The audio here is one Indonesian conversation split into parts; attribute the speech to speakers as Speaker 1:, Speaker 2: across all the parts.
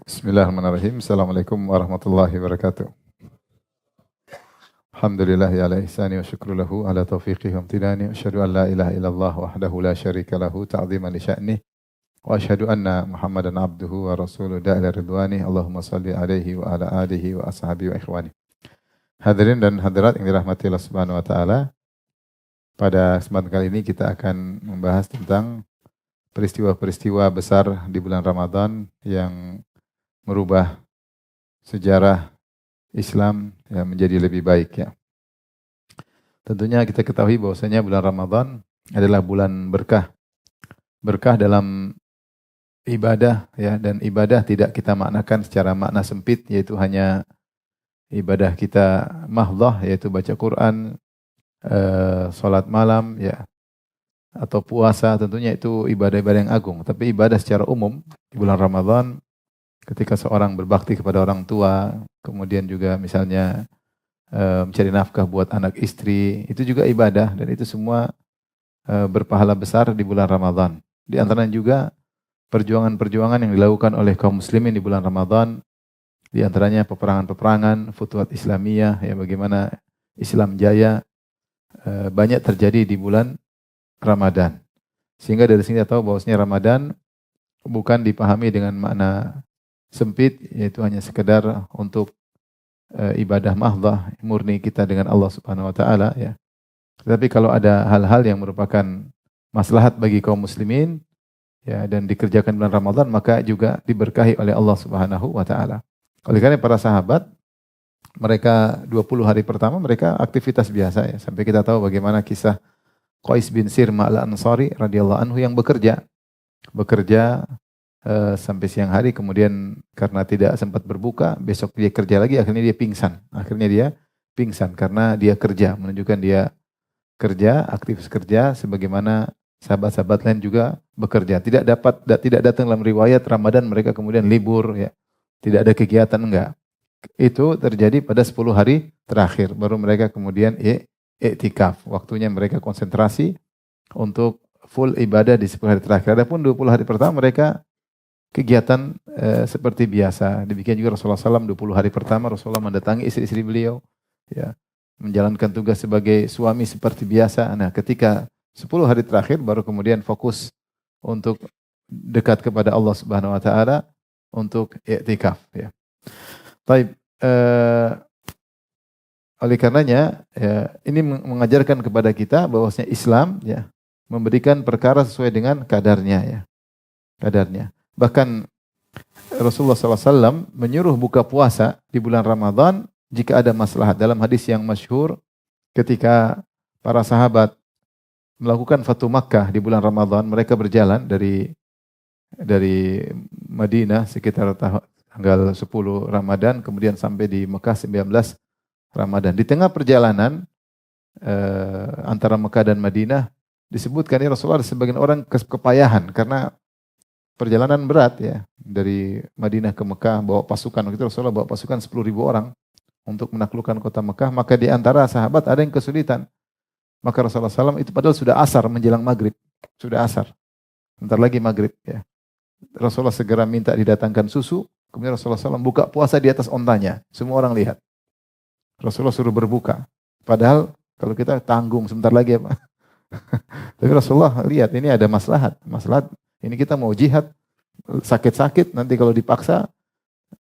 Speaker 1: Bismillahirrahmanirrahim. Assalamualaikum warahmatullahi wabarakatuh. Alhamdulillah ala ihsani wa syukru lahu ala taufiqihi wa amtinani. Asyhadu an la ilaha illallah wahdahu la syarika lahu ta'ziman li sya'nih. Wa asyhadu anna Muhammadan abduhu wa rasuluhu da'ila ridwani. Allahumma salli alaihi wa ala alihi wa ashabihi wa ikhwani. Hadirin dan hadirat yang dirahmati Allah Subhanahu wa taala. Pada kesempatan kali ini kita akan membahas tentang peristiwa-peristiwa besar di bulan Ramadan yang merubah sejarah Islam yang menjadi lebih baik ya. Tentunya kita ketahui bahwasanya bulan Ramadan adalah bulan berkah. Berkah dalam ibadah ya, dan ibadah tidak kita maknakan secara makna sempit, yaitu hanya ibadah kita mahdhah, yaitu baca Quran, salat malam ya, atau puasa. Tentunya itu ibadah-ibadah yang agung, tapi ibadah secara umum di bulan Ramadan ketika seorang berbakti kepada orang tua, kemudian juga misalnya mencari nafkah buat anak istri, itu juga ibadah, dan itu semua berpahala besar di bulan Ramadan. Di antaranya juga perjuangan-perjuangan yang dilakukan oleh kaum muslimin di bulan Ramadan, di antaranya peperangan-peperangan, Futuhat Islamiyah, ya, bagaimana Islam jaya, banyak terjadi di bulan Ramadan. Sehingga dari sini kita tahu bahwasanya Ramadan bukan dipahami dengan makna sempit, yaitu hanya sekedar untuk ibadah mahdhah murni kita dengan Allah Subhanahu wa taala ya. Tetapi kalau ada hal-hal yang merupakan maslahat bagi kaum muslimin ya, dan dikerjakan bulan Ramadan, maka juga diberkahi oleh Allah Subhanahu wa taala. Oleh karena para sahabat, mereka 20 hari pertama mereka aktivitas biasa ya, sampai kita tahu bagaimana kisah Qais bin Sirma al-Ansari radhiyallahu anhu yang bekerja sampai siang hari, kemudian karena tidak sempat berbuka, besok dia kerja lagi, akhirnya dia pingsan karena dia kerja, menunjukkan dia kerja, aktif kerja sebagaimana sahabat-sahabat lain juga bekerja. Tidak datang dalam riwayat Ramadan mereka kemudian libur ya. Tidak ada kegiatan, enggak. Itu terjadi pada 10 hari terakhir, baru mereka kemudian i'tikaf. Waktunya mereka konsentrasi untuk full ibadah di 10 hari terakhir. Adapun 20 hari pertama mereka kegiatan seperti biasa. Demikian juga Rasulullah SAW 20 hari pertama Rasulullah mendatangi istri-istri beliau, ya, menjalankan tugas sebagai suami seperti biasa. Nah, ketika 10 hari terakhir baru kemudian fokus untuk dekat kepada Allah Subhanahu wa taala untuk i'tikaf ya. Baik, oleh karenanya ya, ini mengajarkan kepada kita bahwasanya Islam ya memberikan perkara sesuai dengan kadarnya ya. Kadarnya. Bahkan Rasulullah SAW menyuruh buka puasa di bulan Ramadan jika ada maslahat. Dalam hadis yang masyhur, ketika para sahabat melakukan Fatu Makkah di bulan Ramadan, mereka berjalan dari Madinah sekitar tanggal 10 Ramadan, kemudian sampai di Mekah 19 Ramadan. Di tengah perjalanan antara Mekah dan Madinah, disebutkan ya Rasulullah sebagian orang kepayahan karena perjalanan berat ya, dari Madinah ke Mekah bawa pasukan. Waktu itu Rasulullah bawa pasukan 10.000 orang untuk menaklukkan kota Mekah. Maka di antara sahabat ada yang kesulitan. Maka Rasulullah SAW itu padahal sudah asar menjelang maghrib. Sudah asar. Bentar lagi maghrib ya. Rasulullah segera minta didatangkan susu. Kemudian Rasulullah SAW buka puasa di atas ontanya. Semua orang lihat. Rasulullah suruh berbuka. Padahal kalau kita tanggung sebentar lagi apa. Tapi Rasulullah lihat ini ada maslahat. Maslahat. Ini kita mau jihad, sakit-sakit, nanti kalau dipaksa,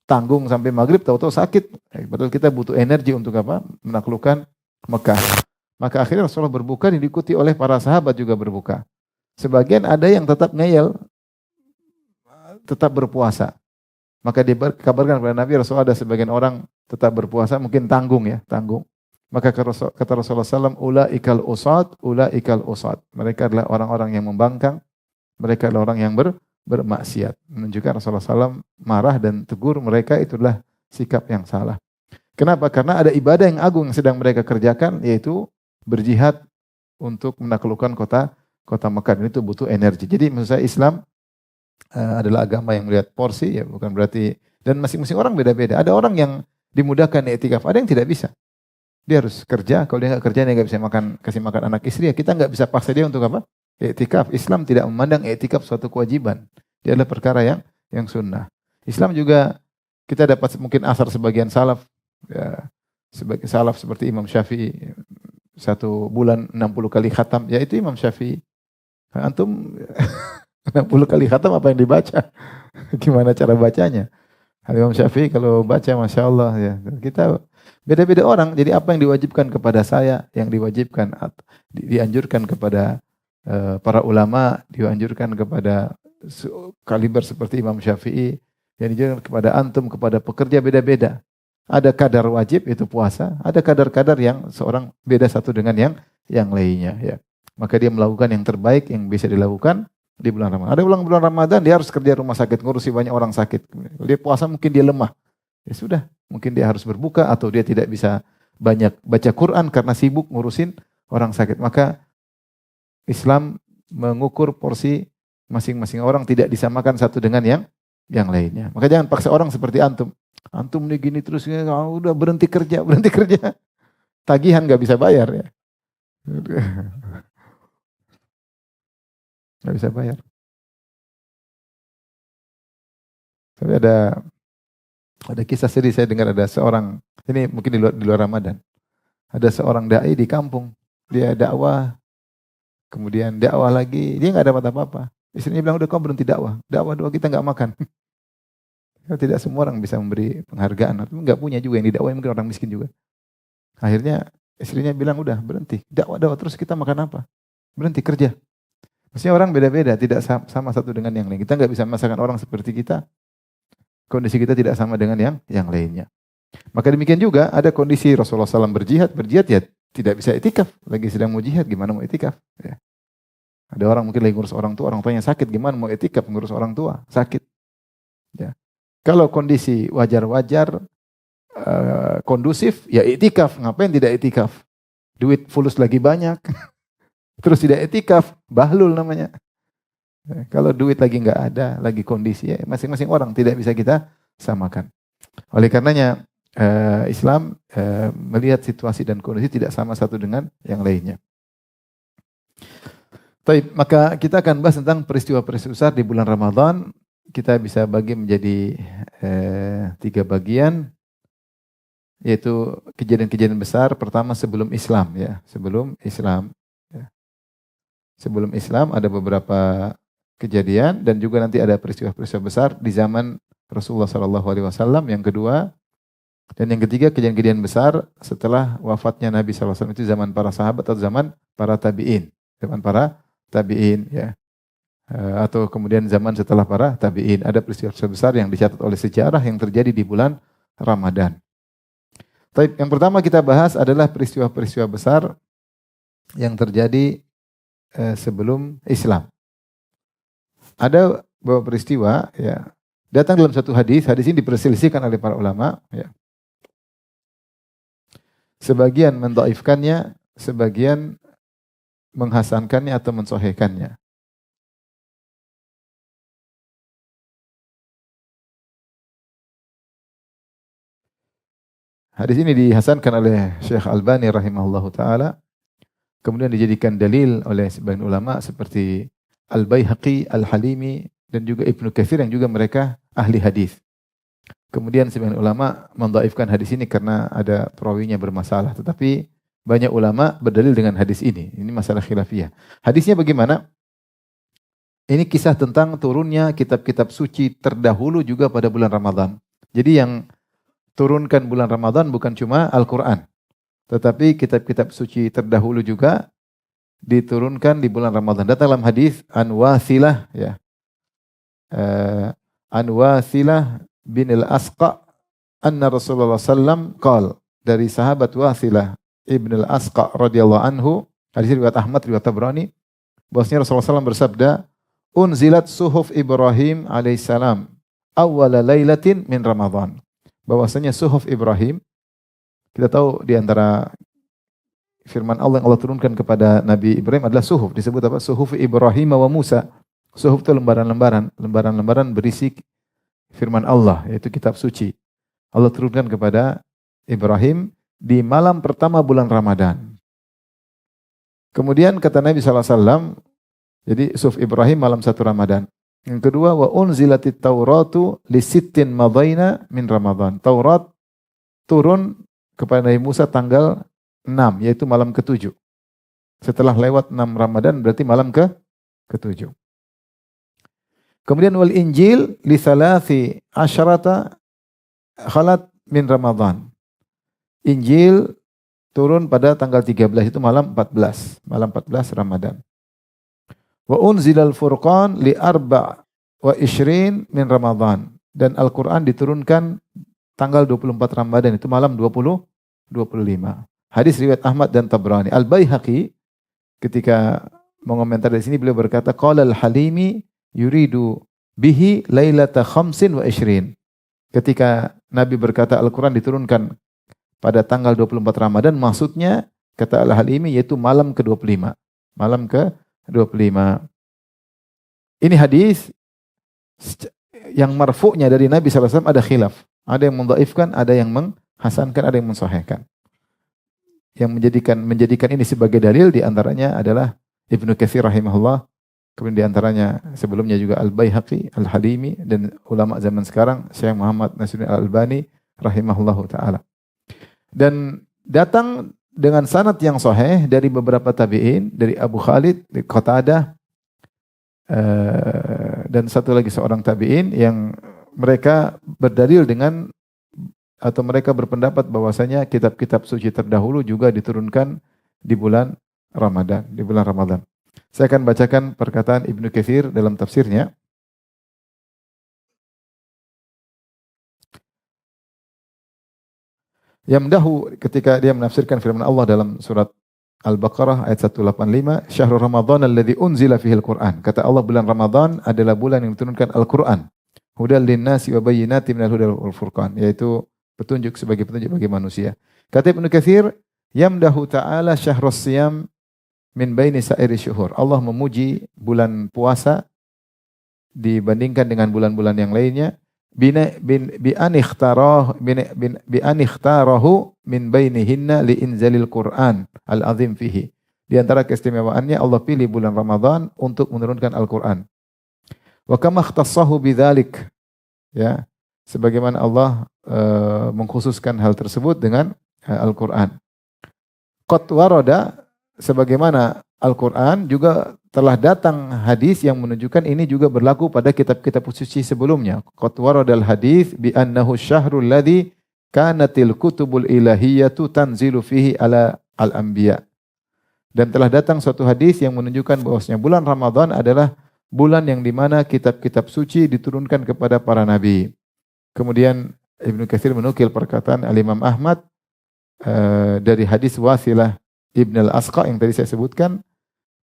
Speaker 1: tanggung sampai maghrib, tahu-tahu sakit. Padahal kita butuh energi untuk apa? Menaklukkan Mekah. Maka akhirnya Rasulullah berbuka, diikuti oleh para sahabat juga berbuka. Sebagian ada yang tetap ngeyel, tetap berpuasa. Maka dikabarkan kepada Nabi, Rasulullah ada sebagian orang tetap berpuasa, mungkin tanggung ya, tanggung. Maka kata Rasulullah SAW, ulaikal usad. Mereka adalah orang-orang yang membangkang. Mereka adalah orang yang bermaksiat. Menunjukkan Rasulullah SAW marah dan tegur mereka, itulah sikap yang salah. Kenapa? Karena ada ibadah yang agung yang sedang mereka kerjakan, yaitu berjihad untuk menaklukkan kota Mekah. Dan itu butuh energi. Jadi maksud saya Islam adalah agama yang melihat porsi, ya bukan berarti, dan masing-masing orang beda-beda. Ada orang yang dimudahkan i'tikaf, ada yang tidak bisa. Dia harus kerja, kalau dia nggak kerja dia nggak bisa kasih makan anak istri, ya kita nggak bisa paksa dia untuk apa? I'tikaf. Islam tidak memandang i'tikaf suatu kewajiban. Dia adalah perkara yang sunnah. Islam juga kita dapat mungkin asar sebagian salaf, ya, sebagai salaf seperti Imam Syafi'i, 1 bulan 60 kali khatam, ya itu Imam Syafi'i. Antum 60 kali khatam apa yang dibaca? Gimana cara bacanya? Imam Syafi'i kalau baca Masya Allah ya. Kita beda-beda orang, jadi apa yang diwajibkan kepada saya, yang diwajibkan, dianjurkan kepada para ulama, dianjurkan kepada kaliber seperti Imam Syafi'i, yang dianjurkan kepada antum, kepada pekerja beda-beda. Ada kadar wajib itu puasa, ada kadar-kadar yang seorang beda satu dengan yang lainnya ya. Maka dia melakukan yang terbaik yang bisa dilakukan di bulan Ramadan. Ada bulan Ramadan dia harus kerja rumah sakit, ngurusi banyak orang sakit. Dia puasa mungkin dia lemah. Ya sudah, mungkin dia harus berbuka atau dia tidak bisa banyak baca Quran karena sibuk ngurusin orang sakit. Maka Islam mengukur porsi masing-masing orang, tidak disamakan satu dengan yang lainnya. Maka jangan paksa orang seperti antum. Antum nih gini terus, udah berhenti kerja. Tagihan nggak bisa bayar ya. Nggak bisa bayar. Tapi ada kisah sedih saya dengar, ada seorang, ini mungkin di luar Ramadan. Ada seorang dai di kampung, dia dakwah, kemudian dakwah lagi, dia nggak dapat apa-apa. Istrinya bilang, udah kau berhenti dakwah doa kita nggak makan. Tidak semua orang bisa memberi penghargaan, tapi nggak punya juga yang didakwahi, mungkin orang miskin juga. Akhirnya istrinya bilang, udah berhenti dakwah terus kita makan apa? Berhenti kerja. Maksudnya orang beda-beda, tidak sama satu dengan yang lain. Kita nggak bisa memaksakan orang seperti kita. Kondisi kita tidak sama dengan yang lainnya. Maka demikian juga ada kondisi Rasulullah SAW berjihad ya tidak bisa itikaf. Lagi sedang mau jihad, gimana mau itikaf? Ya. Ada orang mungkin lagi ngurus orang tuanya sakit, gimana mau itikaf ngurus orang tua sakit? Ya. Kalau kondisi wajar-wajar, kondusif, ya itikaf. Ngapain tidak itikaf? Duit fulus lagi banyak, terus tidak itikaf, bahlul namanya. Kalau duit lagi nggak ada, lagi kondisi, ya masing-masing orang tidak bisa kita samakan. Oleh karenanya Islam melihat situasi dan kondisi tidak sama satu dengan yang lainnya. Baik, maka kita akan bahas tentang peristiwa-peristiwa besar di bulan Ramadan. Kita bisa bagi menjadi 3 bagian, yaitu kejadian-kejadian besar. Pertama sebelum Islam ya, sebelum Islam. Ya. Sebelum Islam ada beberapa kejadian dan juga nanti ada peristiwa-peristiwa besar di zaman Rasulullah SAW. Yang kedua dan yang ketiga kejadian-kejadian besar setelah wafatnya Nabi SAW, itu zaman para sahabat atau zaman para tabi'in, ya. Atau kemudian zaman setelah para tabi'in. Ada peristiwa besar yang dicatat oleh sejarah yang terjadi di bulan Ramadan. Yang pertama kita bahas adalah peristiwa-peristiwa besar yang terjadi sebelum Islam. Ada beberapa peristiwa ya datang dalam satu hadis ini diperselisihkan oleh para ulama ya. Sebagian mendhaifkannya, sebagian menghasankannya atau mensahihkannya. Hadis ini dihasankan oleh Syekh Albani rahimahullahu taala. Kemudian dijadikan dalil oleh sebagian ulama seperti Al-Baihaqi, Al-Halimi, dan juga Ibnu Katsir yang juga mereka ahli hadis. Kemudian sebagian ulama mendhaifkan hadis ini karena ada perawinya bermasalah. Tetapi banyak ulama berdalil dengan hadis ini. Ini masalah khilafiyah. Hadisnya bagaimana? Ini kisah tentang turunnya kitab-kitab suci terdahulu juga pada bulan Ramadan. Jadi yang turunkan bulan Ramadan bukan cuma Al-Quran. Tetapi kitab-kitab suci terdahulu juga diturunkan di bulan Ramadan. Datang dalam hadis An-Wasilah ya. An-Wasilah bin Al-Asqa anna Rasulullah sallam qala, dari sahabat Wasilah ibn Al-Asqa radhiyallahu anhu, hadis riwayat Ahmad, riwayat Tabrani, bahwasanya Rasulullah sallam bersabda, unzilat suhuf Ibrahim alaihissalam awwala lailatin min Ramadan. Bahwasanya suhuf Ibrahim, kita tahu di antara firman Allah yang Allah turunkan kepada Nabi Ibrahim adalah suhuf. Disebut apa? Suhuf Ibrahim wa Musa. Suhuf itu lembaran-lembaran berisi firman Allah, yaitu kitab suci. Allah turunkan kepada Ibrahim di malam pertama bulan Ramadan. Kemudian kata Nabi SAW, jadi suhuf Ibrahim malam 1 Ramadan. Yang kedua, wa unzilatit Tauratu li sittin madaina min Ramadan. Taurat turun kepada Nabi Musa tanggal 6, yaitu malam ke-7. Setelah lewat 6 Ramadan berarti malam ke-7. Kemudian wal Injil li thalathi asyarata khalat min Ramadan. Injil turun pada tanggal 13, itu malam 14 Ramadan. Wa unzilal Furqan li arba' wa ishrin min Ramadan. Dan Al-Quran diturunkan tanggal 24 Ramadan, itu malam 25. Hadis riwayat Ahmad dan Tabrani. Al-Baihaqi ketika mengomentar di sini beliau berkata, qala al-Halimi yuridu bihi lailata khamsin wa ishrin. Ketika Nabi berkata Al-Quran diturunkan pada tanggal 24 Ramadan, maksudnya kata Al-Halimi yaitu malam ke-25. Malam ke-25. Ini hadis yang marfu'nya dari Nabi SAW ada khilaf. Ada yang mendhaifkan, ada yang menghasankan, ada yang mensahihkan. Yang menjadikan ini sebagai dalil di antaranya adalah Ibnu Katsir rahimahullah, kemudian di antaranya sebelumnya juga Al-Baihaqi, Al-Halimi, dan ulama zaman sekarang Syekh Muhammad Nasiruddin Al-Albani rahimahullahu taala. Dan datang dengan sanad yang sahih dari beberapa tabi'in, dari Abu Khalid, dari Qatadah, dan satu lagi seorang tabi'in yang mereka berdalil dengan, atau mereka berpendapat bahwasanya kitab-kitab suci terdahulu juga diturunkan di bulan Ramadan, Saya akan bacakan perkataan Ibnu Katsir dalam tafsirnya. Yamdahu, ketika dia menafsirkan firman Allah dalam surat Al-Baqarah ayat 185, Syahrul Ramadan alladzi unzila fihil Qur'an. Kata Allah, bulan Ramadan adalah bulan yang diturunkan Al-Qur'an. Hudal linnasi wa bayyinatin minal huda wal furqan, yaitu petunjuk sebagai petunjuk bagi manusia. Kata Ibnu Katsir, yamdahu ta'ala syahrus siyam min baini sa'iri syuhur. Allah memuji bulan puasa dibandingkan dengan bulan-bulan yang lainnya. Bi an ikhtarahu min bainihinna li inzalil Qur'an al-azim fihi. Di antara keistimewaannya Allah pilih bulan Ramadan untuk menurunkan Al-Qur'an. Wa kama ikhtassahu bidzalik, ya, sebagaimana Allah mengkhususkan hal tersebut dengan Al-Qur'an. Qad warada, sebagaimana Al-Qur'an juga telah datang hadis yang menunjukkan ini juga berlaku pada kitab-kitab suci sebelumnya. Qad waradal hadis bi annahu syahrul ladzi kanatil kutubul ilahiyyatu tanzilu fihi ala al-anbiya. Dan telah datang suatu hadis yang menunjukkan bahwasanya bulan Ramadan adalah bulan yang di mana kitab-kitab suci diturunkan kepada para nabi. Kemudian Ibnu Katsir menukil perkataan Al-Imam Ahmad dari hadis Wasilah Ibn al-Asqa yang tadi saya sebutkan,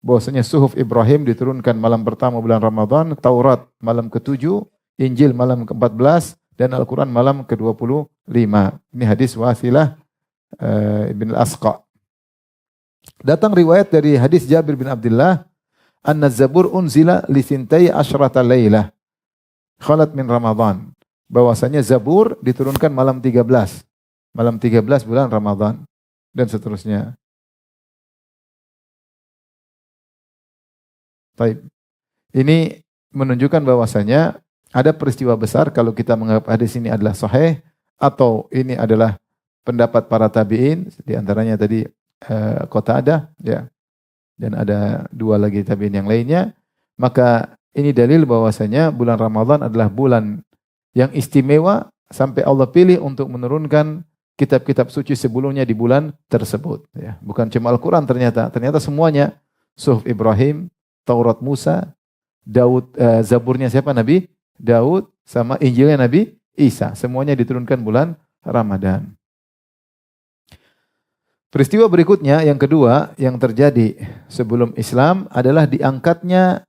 Speaker 1: bahwasanya suhuf Ibrahim diturunkan malam pertama bulan Ramadan, Taurat malam ke-7, Injil malam ke-14, dan Al-Quran malam ke-25. Ini hadis Wasilah Ibn al-Asqa. Datang riwayat dari hadis Jabir bin Abdullah, anna Zabur unzila li thintai asyrata laylah khalat min Ramadan. Bahwasanya Zabur diturunkan malam 13 bulan Ramadan, dan seterusnya. Baik. Ini menunjukkan bahwasanya ada peristiwa besar kalau kita menganggap hadis ini adalah sahih atau ini adalah pendapat para tabi'in, di antaranya tadi Qatadah, ya. Dan ada dua lagi tabi'in yang lainnya, maka ini dalil bahwasanya bulan Ramadan adalah bulan yang istimewa sampai Allah pilih untuk menurunkan kitab-kitab suci sebelumnya di bulan tersebut, ya. Bukan cuma Al-Qur'an, ternyata semuanya, suhuf Ibrahim, Taurat Musa, Daud, Zaburnya siapa? Nabi Daud, sama Injilnya Nabi Isa. Semuanya diturunkan bulan Ramadan. Peristiwa berikutnya, yang kedua, yang terjadi sebelum Islam adalah diangkatnya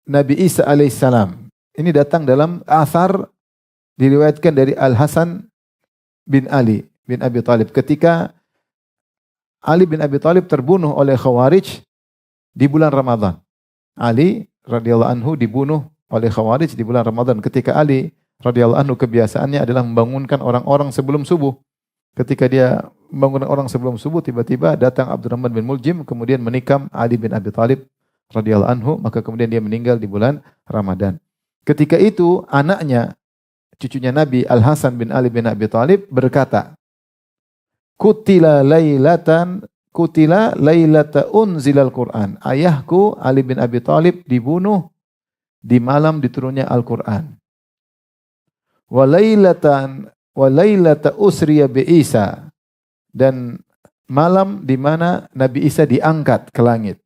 Speaker 1: Nabi Isa alaihissalam. Ini datang dalam athar diriwayatkan dari Al-Hasan bin Ali bin Abi Thalib. Ketika Ali bin Abi Thalib terbunuh oleh Khawarij di bulan Ramadan. Ali radhiyallahu anhu dibunuh oleh Khawarij di bulan Ramadan. Ketika Ali radhiyallahu anhu kebiasaannya adalah membangunkan orang-orang sebelum subuh. Ketika dia membangunkan orang sebelum subuh, tiba-tiba datang Abdurrahman bin Muljim kemudian menikam Ali bin Abi Thalib radhiyallahu anhu, maka kemudian dia meninggal di bulan Ramadan. Ketika itu anaknya, cucunya Nabi Al-Hasan bin Ali bin Abi Thalib berkata, Kutila lailata unzilal Qur'an. Ayahku Ali bin Abi Thalib dibunuh di malam diturunnya Al-Qur'an. Wa lailata usriya bi Isa. Dan malam di mana Nabi Isa diangkat ke langit.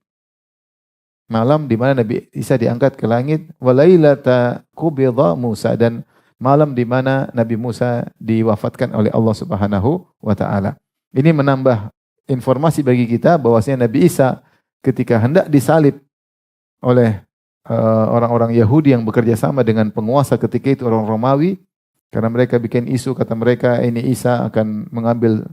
Speaker 1: Malam di mana Nabi Isa diangkat ke langit. Wa lailata qubidha Musa. Dan malam di mana Nabi Musa diwafatkan oleh Allah Subhanahu wa taala. Ini menambah informasi bagi kita bahwasanya Nabi Isa ketika hendak disalib oleh orang-orang Yahudi yang bekerja sama dengan penguasa ketika itu orang Romawi, karena mereka bikin isu, kata mereka ini Isa akan mengambil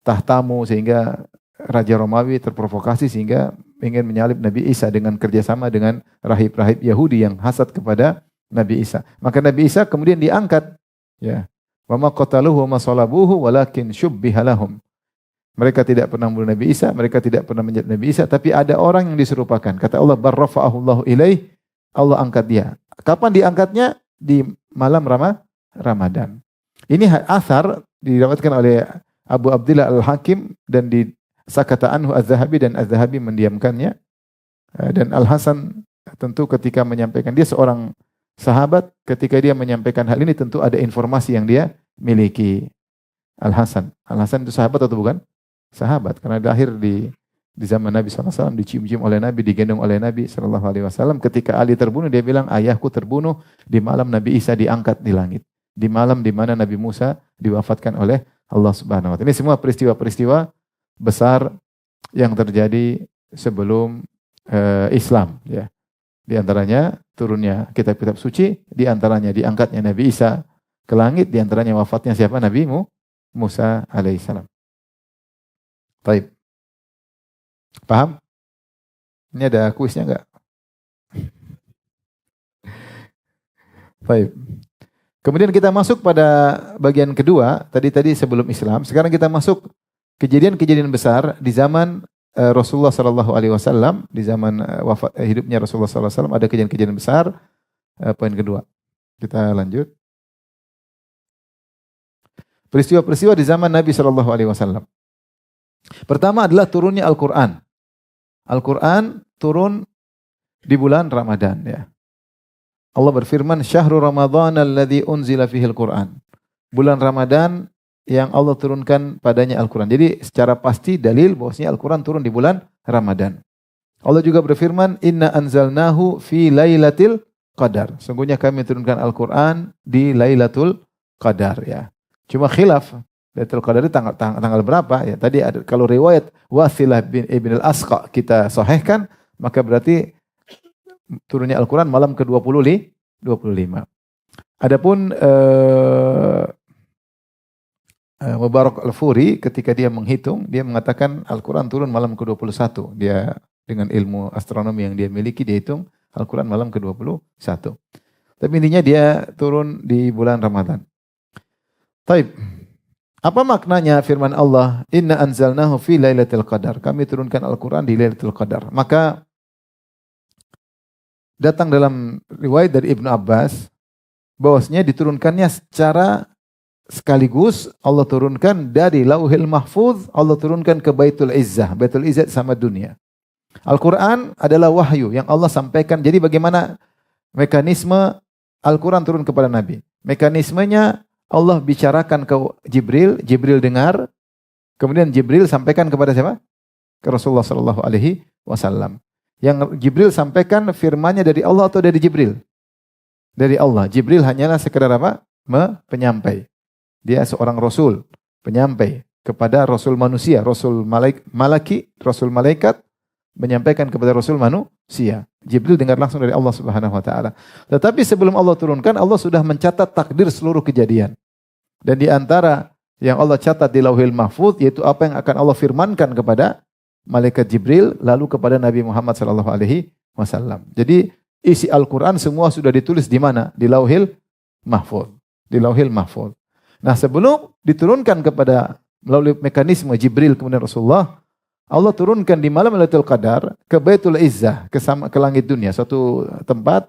Speaker 1: tahtamu, sehingga Raja Romawi terprovokasi sehingga ingin menyalib Nabi Isa dengan kerjasama dengan rahib-rahib Yahudi yang hasad kepada Nabi Isa. Maka Nabi Isa kemudian diangkat, ya. Wa ma qataluhu wa ma salabuhu walakin syubbiha lahum. Mereka tidak pernah membunuh Nabi Isa, mereka tidak pernah menyalib Nabi Isa, tapi ada orang yang diserupakan. Kata Allah, barrafa'ahu Allahu ilaih, Allah angkat dia. Kapan diangkatnya? Di malam Ramadan. Ini asar diriwayatkan oleh Abu Abdillah Al-Hakim dan di sakata anhu Az-Zahabi, dan Az-Zahabi mendiamkannya. Dan Al-Hasan tentu ketika menyampaikan, dia seorang sahabat, ketika dia menyampaikan hal ini tentu ada informasi yang dia miliki. Al-Hasan itu sahabat atau bukan? Sahabat, karena lahir di zaman Nabi SAW, dicium-cium oleh Nabi, digendong oleh Nabi SAW. Ketika Ali terbunuh, dia bilang, ayahku terbunuh di malam Nabi Isa diangkat di langit. Di malam di mana Nabi Musa diwafatkan oleh Allah Subhanahu wa taala. Ini semua peristiwa-peristiwa besar yang terjadi sebelum Islam, ya. Di antaranya turunnya kitab-kitab suci, di antaranya diangkatnya Nabi Isa ke langit, di antaranya wafatnya siapa? Nabi Musa alaihissalam. Baik. Paham? Ini ada kuisnya enggak? Baik. Kemudian kita masuk pada bagian kedua, tadi sebelum Islam. Sekarang kita masuk kejadian-kejadian besar di zaman Rasulullah sallallahu alaihi wasallam, di zaman hidupnya Rasulullah sallallahu alaihi wasallam ada kejadian-kejadian besar. Poin kedua. Kita lanjut. Peristiwa-peristiwa di zaman Nabi sallallahu alaihi wasallam. Pertama adalah turunnya Al-Qur'an. Al-Qur'an turun di bulan Ramadan, ya. Allah berfirman, "Syahrul Ramadhan alladzi unzila fihil Qur'an." Bulan Ramadan yang Allah turunkan padanya Al-Qur'an. Jadi secara pasti dalil bahwasanya Al-Qur'an turun di bulan Ramadan. Allah juga berfirman, "Inna anzalnahu fi lailatul qadar." Sungguhnya kami turunkan Al-Qur'an di Lailatul Qadar, ya. Cuma khilaf Lailatul Qadar itu tanggal berapa, ya. Tadi ada, kalau riwayat Wasilah bin Ibn al-Asqa kita sahihkan, maka berarti turunnya Al-Quran malam ke-25. Adapun Mubarak Al-Furi ketika dia menghitung, dia mengatakan Al-Quran turun malam ke-21. Dia dengan ilmu astronomi yang dia miliki, dia hitung Al-Quran malam ke-21. Tapi intinya dia turun di bulan Ramadan. Taib. Apa maknanya firman Allah, "Inna anzalnahu fi lailatul qadar." Kami turunkan Al-Quran di Lailatul Qadar. Maka datang dalam riwayat dari Ibnu Abbas bahwasanya diturunkannya secara sekaligus. Allah turunkan dari Lauhil Mahfuz, Allah turunkan ke Baitul Izzah. Baitul Izzah sama dunia. Al-Quran adalah wahyu yang Allah sampaikan. Jadi bagaimana mekanisme Al-Quran turun kepada Nabi? Mekanismenya Allah bicarakan ke Jibril, Jibril dengar, kemudian Jibril sampaikan kepada siapa? Ke Rasulullah sallallahu alaihi wasallam. Yang Jibril sampaikan firman-Nya dari Allah atau dari Jibril? Dari Allah. Jibril hanyalah sekedar apa? Penyampai. Dia seorang rasul, penyampai kepada rasul manusia, rasul malaki, rasul malaikat menyampaikan kepada rasul manusia. Jibril dengar langsung dari Allah Subhanahu wa taala. Tetapi sebelum Allah turunkan, Allah sudah mencatat takdir seluruh kejadian. Dan di antara yang Allah catat di Lauhil Mahfuz yaitu apa yang akan Allah firmankan kepada malaikat Jibril lalu kepada Nabi Muhammad sallallahu alaihi wasallam. Jadi isi Al-Qur'an semua sudah ditulis di mana? Di Lauhil Mahfuz. Di Lauhil Mahfuz. Nah, sebelum diturunkan kepada melalui mekanisme Jibril kemudian Rasulullah, Allah turunkan di malam Lailatul Qadar ke Baitul Izzah, ke langit dunia, suatu tempat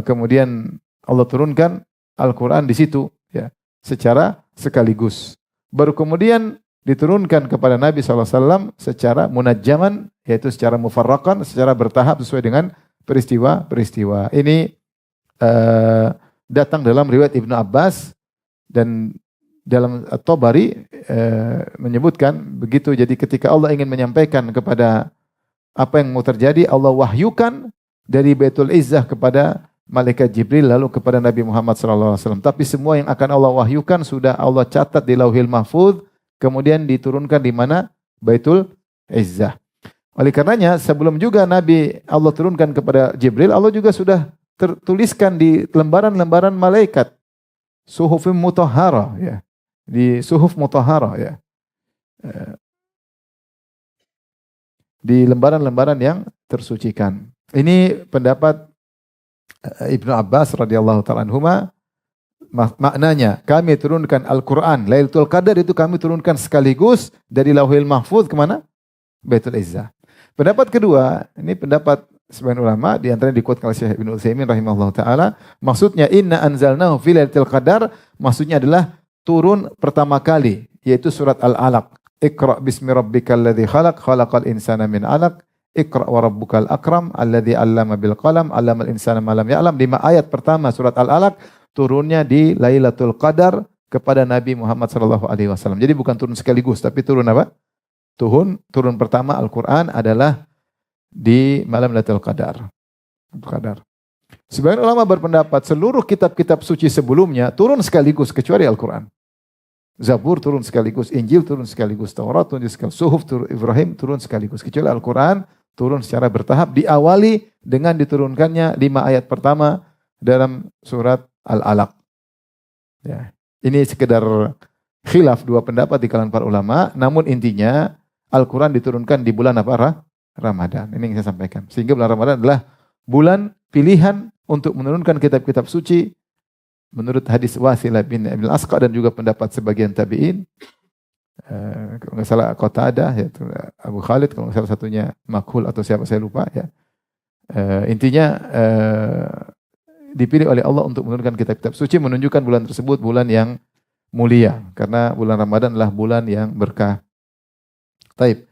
Speaker 1: kemudian Allah turunkan Al-Quran di situ, ya, secara sekaligus. Baru kemudian diturunkan kepada Nabi SAW secara munajjaman, yaitu secara mufarraqan, secara bertahap sesuai dengan peristiwa-peristiwa. Ini datang dalam riwayat Ibnu Abbas dan dalam At-Tabari menyebutkan begitu. Jadi ketika Allah ingin menyampaikan kepada apa yang mau terjadi, Allah wahyukan dari Baitul Izzah kepada malaikat Jibril lalu kepada Nabi Muhammad SAW. Tapi semua yang akan Allah wahyukan sudah Allah catat di Lauhil Mahfuz, kemudian diturunkan di mana? Baitul Izzah. Oleh karenanya sebelum juga Nabi Allah turunkan kepada Jibril, Allah juga sudah tertuliskan di lembaran-lembaran malaikat, suhufim mutahharah, ya, di suhuf mutahharah, ya, di lembaran-lembaran yang tersucikan. Ini pendapat Ibnu Abbas radhiyallahu ta'ala anhuma. Maknanya kami turunkan Al-Quran Lailatul Qadar itu kami turunkan sekaligus dari Lauhil Mahfuz kemana? Baitul Izzah. Pendapat kedua, ini pendapat sebagian ulama, di antaranya dikuatkan oleh Syekh Ibnu Utsaimin rahimahullah ta'ala, maksudnya inna anzalnahu fi Lailatul Qadar, maksudnya adalah turun pertama kali, yaitu surat Al-Alaq. Iqra bismi rabbikal ladzi khalaq, khalaqal insana min 'alaq, Iqra wa rabbukal akram, alladzi 'allama bil qalam, 'allamal insana ma lam ya'lam. 5 ayat pertama surat Al-Alaq turunnya di Lailatul Qadar kepada Nabi Muhammad sallallahu alaihi wasallam. Jadi bukan turun sekaligus, tapi turun apa? Turun pertama Al-Qur'an adalah di malam Lailatul Qadar. Sebagian ulama berpendapat seluruh kitab-kitab suci sebelumnya turun sekaligus kecuali Al-Qur'an. Zabur turun sekaligus, Injil turun sekaligus, Taurat turun sekaligus, Suhuf Ibrahim turun sekaligus. Kecuali Al-Qur'an turun secara bertahap, diawali dengan diturunkannya 5 ayat pertama dalam surat Al-Alaq. Ya. Ini sekedar khilaf, dua pendapat di kalangan para ulama, namun intinya Al-Quran diturunkan di bulan apa? Ramadan. Ini yang saya sampaikan. Sehingga bulan Ramadan adalah bulan pilihan untuk menurunkan kitab-kitab suci menurut hadis Wasilah bin Abil Asqa dan juga pendapat sebagian tabi'in. Kalau nggak salah Qatadah, yaitu Abu Khalid, kalau nggak salah satunya Makhul atau siapa saya lupa, ya. Intinya dipilih oleh Allah untuk menurunkan kitab-kitab suci, menunjukkan bulan tersebut bulan yang mulia karena bulan Ramadan adalah bulan yang berkah. Taib.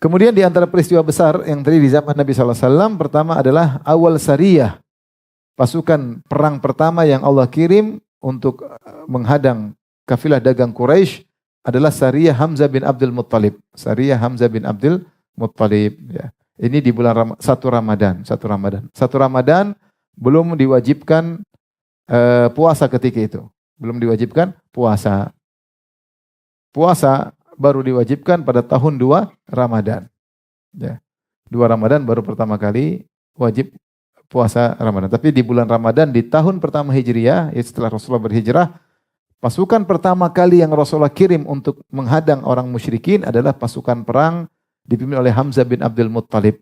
Speaker 1: Kemudian di antara peristiwa besar yang terjadi di zaman Nabi SAW, pertama adalah awal Sariyah, pasukan perang pertama yang Allah kirim untuk menghadang kafilah dagang Quraisy adalah Sariyah Hamzah bin Abdul Muttalib. Sariyah Hamzah bin Abdul Muttalib. Ya. Ini di bulan 1 Ramadan. 1 Ramadan belum diwajibkan puasa ketika itu. Belum diwajibkan puasa. Puasa baru diwajibkan pada tahun 2 Ramadan. Ya. 2 Ramadan baru pertama kali wajib puasa Ramadan. Tapi di bulan Ramadan di tahun pertama Hijriah, setelah Rasulullah berhijrah, pasukan pertama kali yang Rasulullah kirim untuk menghadang orang musyrikin adalah pasukan perang dipimpin oleh Hamzah bin Abdul Muttalib.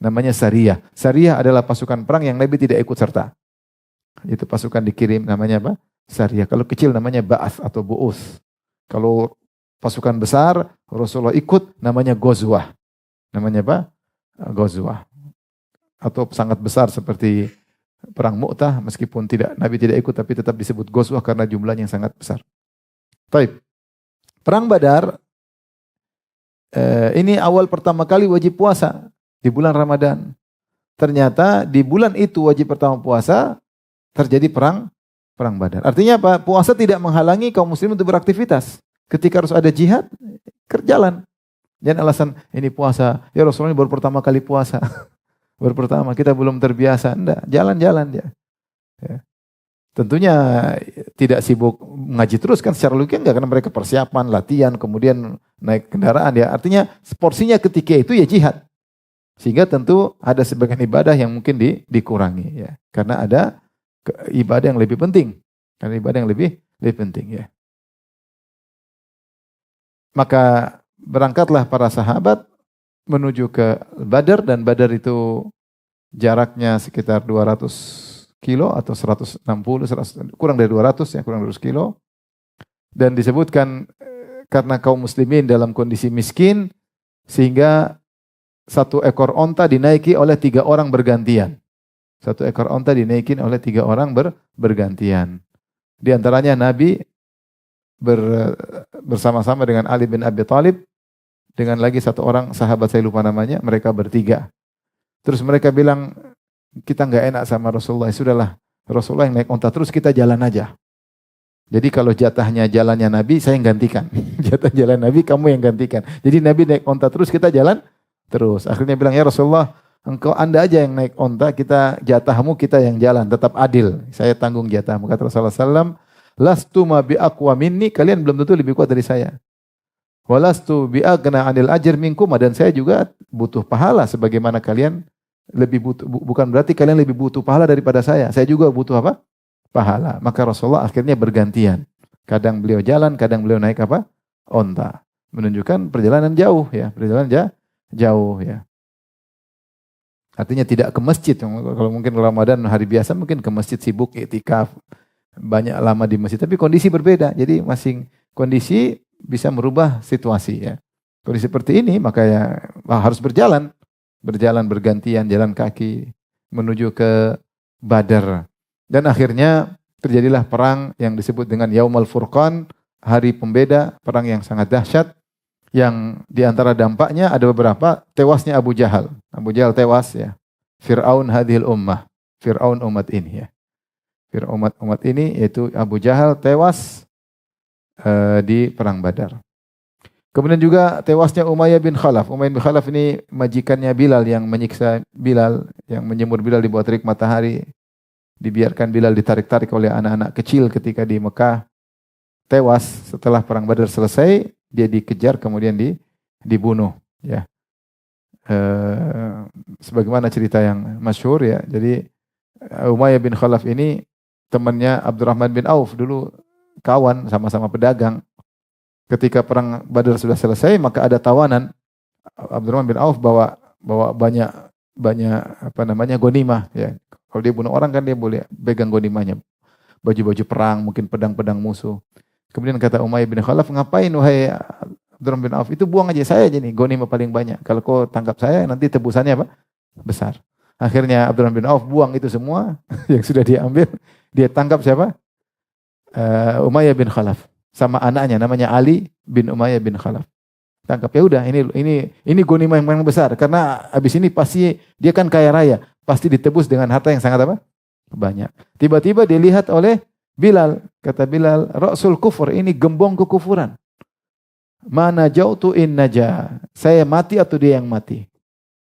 Speaker 1: Namanya Sariyah. Sariyah adalah pasukan perang yang Nabi tidak ikut serta. Itu pasukan dikirim namanya apa? Sariyah. Kalau kecil namanya Ba'ath atau Bu'uth. Kalau pasukan besar Rasulullah ikut namanya Ghazwah. Namanya apa? Ghazwah. Atau sangat besar seperti perang Mu'tah, meskipun Nabi tidak ikut tapi tetap disebut Ghazwah karena jumlahnya yang sangat besar. Taib. Perang Badar ini awal pertama kali wajib puasa di bulan Ramadan. Ternyata di bulan itu wajib pertama puasa terjadi perang Badar. Artinya apa? Puasa tidak menghalangi kaum muslim untuk beraktivitas. Ketika harus ada jihad, kerjalan. Jangan alasan ini puasa, ya Rasulullah ini baru pertama kali puasa. Baru pertama, kita belum terbiasa. Enggak, jalan-jalan dia. Ya. Tentunya tidak sibuk ngaji terus kan secara logika enggak, karena mereka persiapan, latihan, kemudian naik kendaraan ya. Artinya porsinya ketika itu ya jihad. Sehingga tentu ada sebagian ibadah yang mungkin dikurangi ya. Karena ada ibadah yang lebih penting. Karena ibadah yang lebih penting ya. Maka berangkatlah para sahabat menuju ke Badar, dan Badar itu jaraknya sekitar 200 kilo atau 160, kurang dari 200 ya, kurang dari 200 kilo. Dan disebutkan karena kaum muslimin dalam kondisi miskin sehingga 1 ekor onta dinaiki oleh 3 orang bergantian. Satu ekor onta dinaikin oleh 3 orang bergantian. Di antaranya Nabi bersama-sama dengan Ali bin Abi Thalib, dengan lagi satu orang sahabat saya lupa namanya, mereka bertiga. Terus mereka bilang, kita nggak enak sama Rasulullah, sudahlah Rasulullah yang naik onta terus, kita jalan aja. Jadi kalau jatahnya jalannya Nabi, saya yang gantikan. Jatah jalan Nabi, kamu yang gantikan. Jadi Nabi naik onta terus, kita jalan terus. Akhirnya bilang, ya Rasulullah, Anda aja yang naik onta, kita jatahmu kita yang jalan, tetap adil. Saya tanggung jatahmu. Kata Rasulullah SAW, lastu ma bi aqwa minni, kalian belum tentu lebih kuat dari saya. Walastu bi aghna 'anil ajr minkum, dan saya juga butuh pahala sebagaimana kalian lebih butuh, bukan berarti kalian lebih butuh pahala daripada saya. Saya juga butuh apa? Pahala. Maka Rasulullah akhirnya bergantian. Kadang beliau jalan, kadang beliau naik apa? Onta. Menunjukkan perjalanan jauh ya, perjalanan jauh ya. Artinya tidak ke masjid. Kalau mungkin Ramadan hari biasa mungkin ke masjid sibuk iktikaf, banyak lama di masjid, tapi kondisi berbeda. Jadi masing kondisi bisa merubah situasi ya. Kondisi seperti ini maka ya harus berjalan bergantian, jalan kaki menuju ke Badar. Dan akhirnya terjadilah perang yang disebut dengan Yaumul Furqan, hari pembeda, perang yang sangat dahsyat, yang diantara dampaknya ada beberapa, tewasnya Abu Jahal. Abu Jahal tewas ya. Fir'aun hadhil ummah, Fir'aun umat ini ya. Fir'aun umat ini yaitu Abu Jahal tewas di perang Badar. Kemudian juga tewasnya Umayyah bin Khalaf. Umayyah bin Khalaf ini majikannya Bilal yang menyiksa Bilal, yang menjemur Bilal di bawah terik matahari. Dibiarkan Bilal ditarik-tarik oleh anak-anak kecil ketika di Mekah. Tewas setelah perang Badar selesai, dia dikejar kemudian dibunuh ya. Sebagaimana cerita yang masyhur ya. Jadi Umayyah bin Khalaf ini temannya Abdurrahman bin Auf, dulu kawan, sama-sama pedagang. Ketika perang Badar sudah selesai, maka ada tawanan. Abdurrahman bin Auf bawa banyak ghanimah ya. Kalau dia bunuh orang kan dia boleh pegang ghanimahnya. Baju-baju perang, mungkin pedang-pedang musuh. Kemudian kata Umayyah bin Khalaf, ngapain wahai Abdurrahman bin Auf? Itu buang aja, saya aja nih ghanimah paling banyak. Kalau kau tangkap saya nanti tebusannya apa? Besar. Akhirnya Abdurrahman bin Auf buang itu semua yang sudah dia ambil. Dia tangkap siapa? Umayyah bin Khalaf. Sama anaknya namanya Ali bin Umayyah bin Khalaf. Tangkap, ya udah, ini ghanimah yang paling besar karena habis ini pasti dia kan kaya raya, pasti ditebus dengan harta yang sangat apa? Banyak. Tiba-tiba dilihat oleh Bilal, kata Bilal, Rasul kufur, ini gembong kekufuran. Mana jautu in naja, saya mati atau dia yang mati?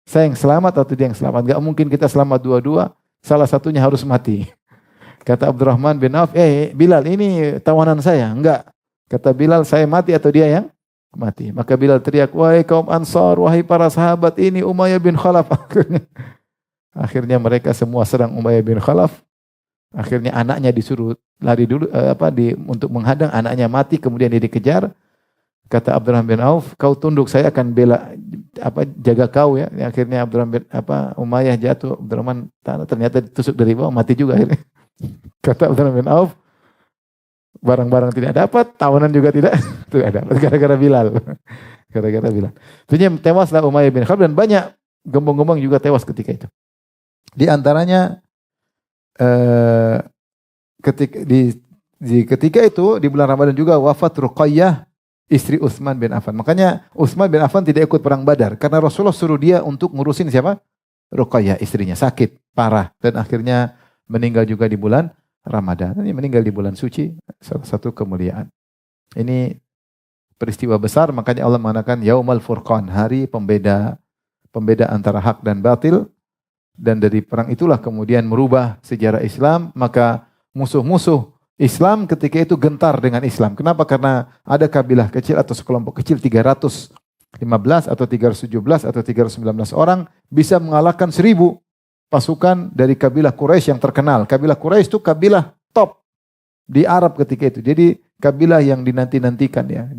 Speaker 1: Saya yang selamat atau dia yang selamat? Gak mungkin kita selamat dua-dua, salah satunya harus mati. Kata Abdurrahman bin Auf, Bilal, ini tawanan saya. Enggak. Kata Bilal, saya mati atau dia yang mati? Maka Bilal teriak, wahai kaum Ansar, wahai para sahabat, ini Umayyah bin Khalaf. Akhirnya mereka semua serang Umayyah bin Khalaf. Akhirnya anaknya disuruh lari dulu untuk menghadang, anaknya mati, kemudian dia dikejar. Kata Abdurrahman bin Auf, kau tunduk, saya akan jaga kau ya. Akhirnya Umayyah jatuh, Abdurrahman ternyata ditusuk dari bawah, mati juga akhirnya. Kata Abdurrahman bin Auf, barang-barang tidak dapat, tawanan juga tidak dapat, gara-gara Bilal. Gara-gara Bilal. Artinya tewaslah Umayyah bin Khalaf, dan banyak gembong-gembong juga tewas ketika itu. Di antaranya ketika itu di bulan Ramadan juga wafat Ruqayyah, istri Utsman bin Affan. Makanya Utsman bin Affan tidak ikut perang Badar karena Rasulullah suruh dia untuk ngurusin siapa? Ruqayyah, istrinya sakit parah dan akhirnya meninggal juga di bulan Ramadan. Ini meninggal di bulan suci, salah satu kemuliaan. Ini peristiwa besar, makanya Allah mengatakan Yaumul Furqan, hari pembeda antara hak dan batil. Dan dari perang itulah kemudian merubah sejarah Islam, maka musuh-musuh Islam ketika itu gentar dengan Islam. Kenapa? Karena ada kabilah kecil atau sekelompok kecil 315 atau 317 atau 319 orang bisa mengalahkan 1000 pasukan dari kabilah Quraisy yang terkenal. Kabilah Quraisy itu kabilah top di Arab ketika itu. Jadi kabilah yang dinanti-nantikan ya,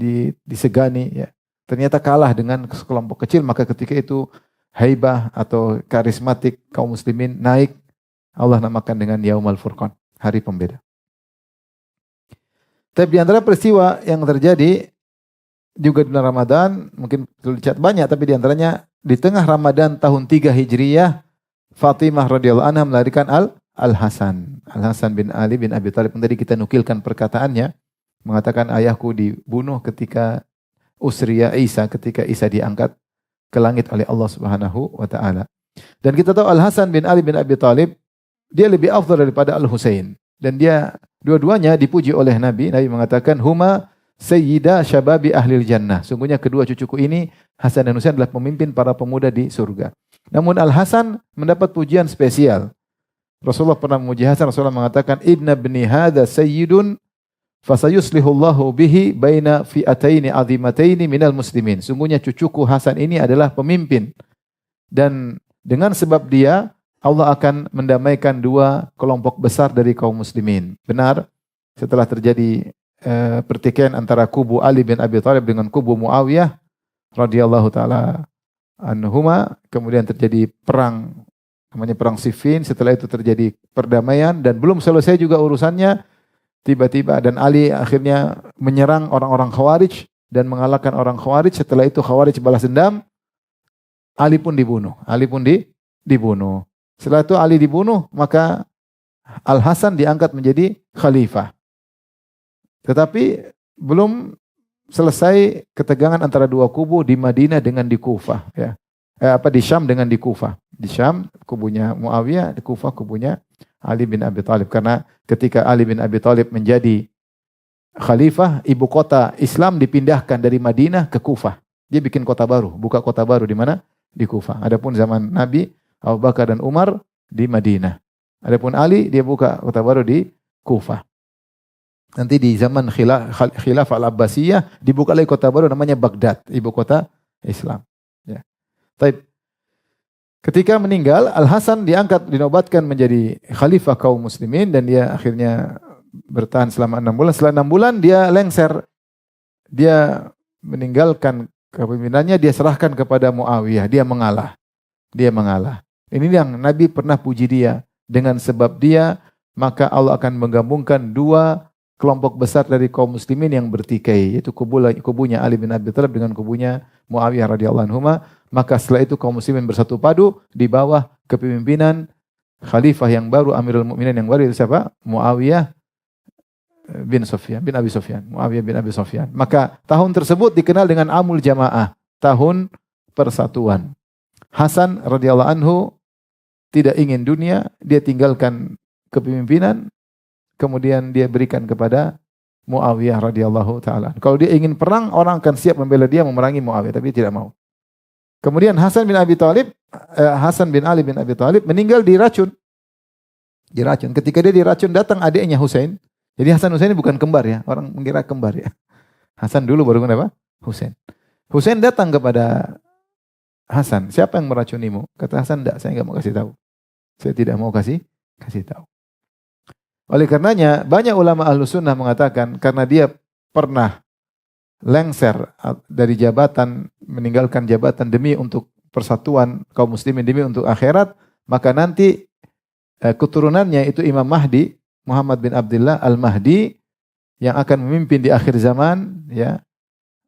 Speaker 1: disegani ya. Ternyata kalah dengan sekelompok kecil, maka ketika itu haibah atau karismatik kaum muslimin naik. Allah namakan dengan Yaumul Furqan, hari pembeda. Tapi di antara peristiwa yang terjadi juga di bulan Ramadan, mungkin terlihat banyak, tapi di antaranya di tengah Ramadan tahun 3 Hijriyah, Fatimah radhiyallahu anha melahirkan Al-Hasan. Al-Hasan bin Ali bin Abi Thalib. Tadi kita nukilkan perkataannya. Mengatakan ayahku dibunuh ketika Usriya Isa, ketika Isa diangkat ke langit oleh Allah Subhanahu wa taala. Dan kita tahu Al-Hasan bin Ali bin Abi Thalib dia lebih afdal daripada Al-Husain. Dan dia dua-duanya dipuji oleh Nabi. Nabi mengatakan huma sayyida syababi ahlil jannah. Sungguhnya kedua cucuku ini Hasan dan Husain adalah pemimpin para pemuda di surga. Namun Al-Hasan mendapat pujian spesial. Rasulullah pernah memuji Hasan. Rasulullah mengatakan inna ibni hadza sayyidun fasayuslihullahu bihi baina fi'ataini azimataini minal muslimin. Sungguhnya cucuku Hasan ini adalah pemimpin. Dan dengan sebab dia, Allah akan mendamaikan dua kelompok besar dari kaum muslimin. Benar, setelah terjadi pertikaian antara kubu Ali bin Abi Thalib dengan kubu Muawiyah radhiyallahu taala anhuma, kemudian terjadi perang, namanya perang Siffin. Setelah itu terjadi perdamaian dan belum selesai juga urusannya. Tiba-tiba dan Ali akhirnya menyerang orang-orang Khawarij dan mengalahkan orang Khawarij. Setelah itu Khawarij balas dendam. Ali pun dibunuh. Dibunuh. Setelah itu Ali dibunuh, maka Al-Hasan diangkat menjadi khalifah. Tetapi belum selesai ketegangan antara dua kubu di Madinah dengan di Kufah, ya. Di Syam dengan di Kufah. Di Syam kubunya Muawiyah, di Kufah kubunya Ali bin Abi Thalib. Karena ketika Ali bin Abi Thalib menjadi khalifah, ibu kota Islam dipindahkan dari Madinah ke Kufah. Dia bikin kota baru, buka kota baru di mana? Di Kufah. Adapun zaman Nabi, Abu Bakar dan Umar di Madinah. Adapun Ali dia buka kota baru di Kufah. Nanti di zaman Khilafah Al-Abbasiyah dibuka lagi kota baru namanya Baghdad, ibu kota Islam. Ya. Taib. Ketika meninggal, Al-Hasan diangkat, dinobatkan menjadi khalifah kaum muslimin dan dia akhirnya bertahan selama 6 bulan. Setelah 6 bulan dia lengser. Dia meninggalkan kepemimpinannya, dia serahkan kepada Muawiyah. Dia mengalah. Ini yang Nabi pernah puji dia. Dengan sebab dia, maka Allah akan menggabungkan dua kelompok besar dari kaum muslimin yang bertikai, yaitu kubunya Ali bin Abi Thalib dengan kubunya Muawiyah radhiyallahu anhu. Maka setelah itu kaum muslimin bersatu padu di bawah kepemimpinan khalifah yang baru, Amirul Mukminin yang baru, itu siapa? Muawiyah bin Abi Sufyan. Muawiyah bin Abi Sufyan. Maka tahun tersebut dikenal dengan Amul Jamaah, tahun persatuan. Hasan radhiyallahu anhu tidak ingin dunia, dia tinggalkan kepemimpinan, kemudian dia berikan kepada Muawiyah radhiyallahu taala. Kalau dia ingin perang, orang akan siap membela dia memerangi Muawiyah, tapi dia tidak mau. Kemudian Hasan bin Ali bin Abi Thalib meninggal diracun. Ketika dia diracun, datang adiknya Husain. Jadi Hasan Husain ini bukan kembar ya, orang mengira kembar ya. Hasan dulu baru kenapa? Husain. Husain datang kepada Hasan, siapa yang meracunimu? Kata Hasan, enggak, saya enggak mau kasih tahu. Saya tidak mau kasih tahu. Oleh karenanya, banyak ulama Ahlus Sunnah mengatakan karena dia pernah lengser dari jabatan, meninggalkan jabatan demi untuk persatuan kaum muslimin, demi untuk akhirat, maka nanti keturunannya itu Imam Mahdi, Muhammad bin Abdullah Al-Mahdi yang akan memimpin di akhir zaman, ya,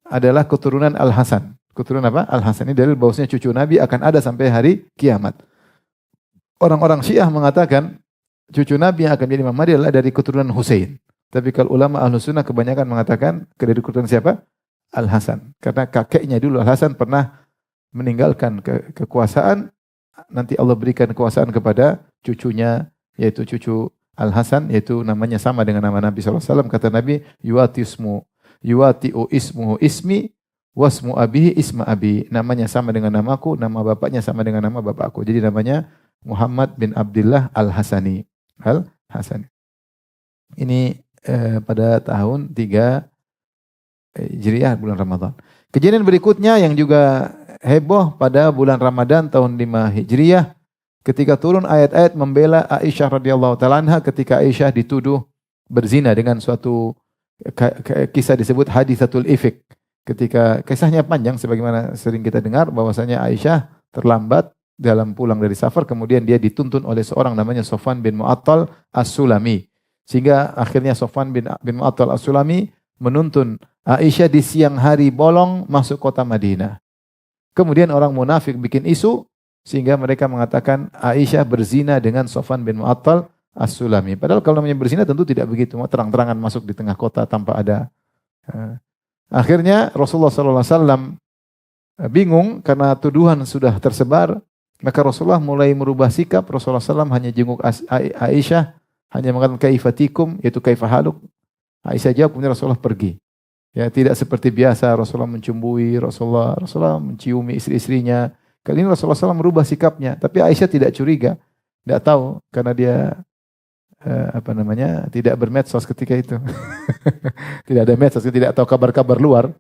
Speaker 1: adalah keturunan Al-Hasan. Keturunan apa? Al-Hasan. Ini dalil bahwasanya cucu Nabi akan ada sampai hari kiamat. Orang-orang Syiah mengatakan cucu Nabi yang akan menjadi Imam Mahdi adalah dari keturunan Husain. Tapi kalau ulama Ahlus Sunnah kebanyakan mengatakan dari keturunan siapa? Al-Hasan. Karena kakeknya dulu Al-Hasan pernah meninggalkan kekuasaan, nanti Allah berikan kekuasaan kepada cucunya, yaitu cucu Al-Hasan, yaitu namanya sama dengan nama Nabi SAW. Kata Nabi, yuwati'u ismuhu ismi, wasmu abihi isma abi. Namanya sama dengan namaku, nama bapaknya sama dengan nama bapakku. Jadi namanya Muhammad bin Abdullah Al-Hasani. Al-Hasani. Ini pada tahun 3 Hijriah, bulan Ramadan. Kejadian berikutnya yang juga heboh pada bulan Ramadan tahun 5 Hijriah, ketika turun ayat-ayat membela Aisyah radhiyallahu taala anha ketika Aisyah dituduh berzina dengan suatu kisah disebut haditsatul ifk. Ketika kisahnya panjang sebagaimana sering kita dengar bahwasanya Aisyah terlambat dalam pulang dari safar, kemudian dia dituntun oleh seorang namanya Sofwan bin Mu'attal As-Sulami. Sehingga akhirnya Sofwan bin Mu'attal As-Sulami menuntun Aisyah di siang hari bolong masuk kota Madinah. Kemudian orang munafik bikin isu, Sehingga mereka mengatakan Aisyah berzina dengan Sofwan bin Mu'attal As-Sulami. Padahal kalau namanya berzina tentu tidak begitu. Terang-terangan masuk di tengah kota tanpa ada. Akhirnya Rasulullah SAW bingung karena tuduhan sudah tersebar. Maka Rasulullah mulai merubah sikap. Rasulullah SAW hanya jenguk Aisyah. Hanya mengatakan kaifatikum, yaitu kaifahaluk. Aisyah jawab, kemudian Rasulullah pergi. Ya, tidak seperti biasa Rasulullah mencumbui, Rasulullah menciumi istri-istrinya. Kali ini Rasulullah SAW merubah sikapnya. Tapi Aisyah tidak curiga. Tidak tahu karena dia tidak bermedsos ketika itu. Tidak ada medsos, tidak tahu kabar-kabar luar.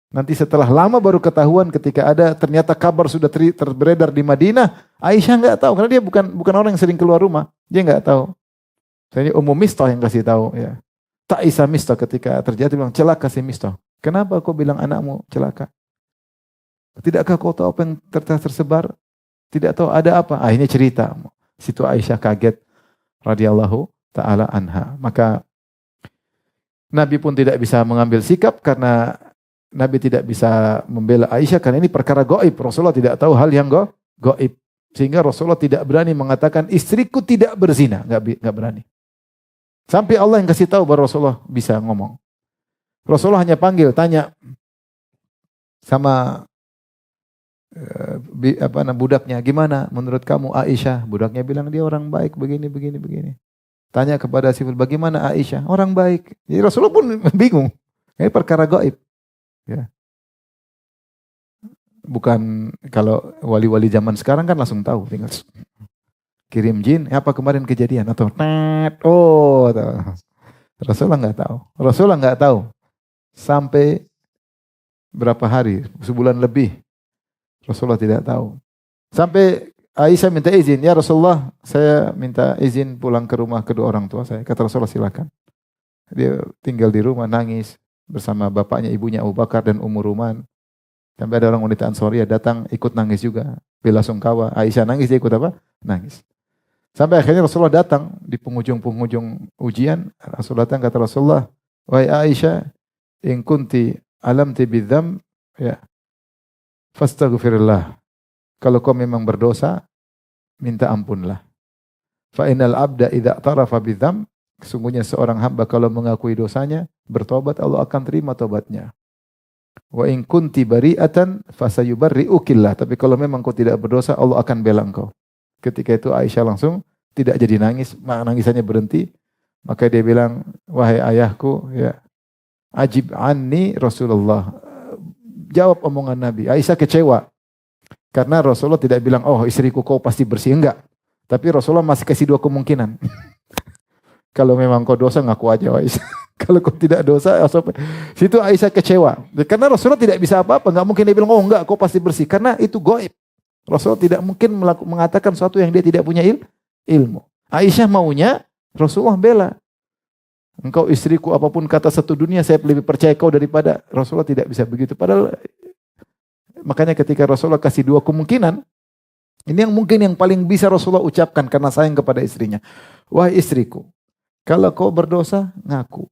Speaker 1: Nanti setelah lama baru ketahuan ketika ada ternyata kabar sudah beredar di Madinah. Aisyah nggak tahu karena dia bukan orang yang sering keluar rumah. Dia nggak tahu. Jadi Ummu Mistah yang kasih tahu. Ya. Ta'isa Mistah ketika terjadi bilang celaka si Mistah. Kenapa kau bilang anakmu celaka? Tidakkah kau tahu apa yang tersebar? Tidak tahu ada apa? Akhirnya cerita. Situ Aisyah kaget radhiyallahu taala anha. Maka Nabi pun tidak bisa mengambil sikap karena Nabi tidak bisa membela Aisyah karena ini perkara gaib. Rasulullah tidak tahu hal yang gaib. Sehingga Rasulullah tidak berani mengatakan istriku tidak berzina. Enggak berani. Sampai Allah yang kasih tahu baru Rasulullah bisa ngomong. Rasulullah hanya panggil, tanya sama budaknya, gimana menurut kamu Aisyah? Budaknya bilang dia orang baik, begini. Tanya kepada sifil, bagaimana Aisyah? Orang baik. Jadi Rasulullah pun bingung. Ini perkara gaib. Ya. Bukan kalau wali-wali zaman sekarang kan langsung tahu, tinggal kirim jin, apa kemarin kejadian atau Rasulullah nggak tahu sampai berapa hari, sebulan lebih Rasulullah tidak tahu. Sampai Aisyah minta izin, ya Rasulullah, saya minta izin pulang ke rumah kedua orang tua saya. Kata Rasulullah silakan. Dia tinggal di rumah nangis bersama bapaknya, ibunya Abu Bakar dan Ummu Ruman. Sampai ada orang wanita Ansariyah datang ikut nangis juga. Bela sungkawa. Aisyah nangis, dia ikut apa? Nangis. Sampai akhirnya Rasulullah datang di penghujung ujian. Rasulullah datang kata Rasulullah, wahai Aisyah, in kunti alamti bidzam, ya, fastaghfirullah. Kalau kau memang berdosa, minta ampunlah. Fa innal abda idza tarafa bidzam, sesungguhnya seorang hamba kalau mengakui dosanya, bertobat, Allah akan terima tobatnya. Wa in kunti bari'atan fasayubarri'ukillah. Tapi kalau memang kau tidak berdosa, Allah akan bela engkau. Ketika itu Aisyah langsung tidak jadi nangis, nangisannya berhenti. Maka dia bilang, wahai ayahku, ya, ajib anni Rasulullah. Jawab omongan Nabi. Aisyah kecewa. Karena Rasulullah tidak bilang, oh istriku kau pasti bersih. Enggak. Tapi Rasulullah masih kasih dua kemungkinan. Kalau memang kau dosa, ngaku aja Aisyah. Kalau kau tidak dosa, situ Aisyah kecewa. Karena Rasulullah tidak bisa apa-apa. Enggak mungkin dia bilang, oh enggak, kau pasti bersih. Karena itu gaib. Rasulullah tidak mungkin mengatakan sesuatu yang dia tidak punya ilmu. Aisyah maunya, Rasulullah bela. Engkau istriku, apapun kata satu dunia, saya lebih percaya kau daripada. Rasulullah tidak bisa begitu. Padahal, makanya ketika Rasulullah kasih dua kemungkinan, ini yang mungkin yang paling bisa Rasulullah ucapkan karena sayang kepada istrinya. Wahai istriku, kalau kau berdosa, ngaku.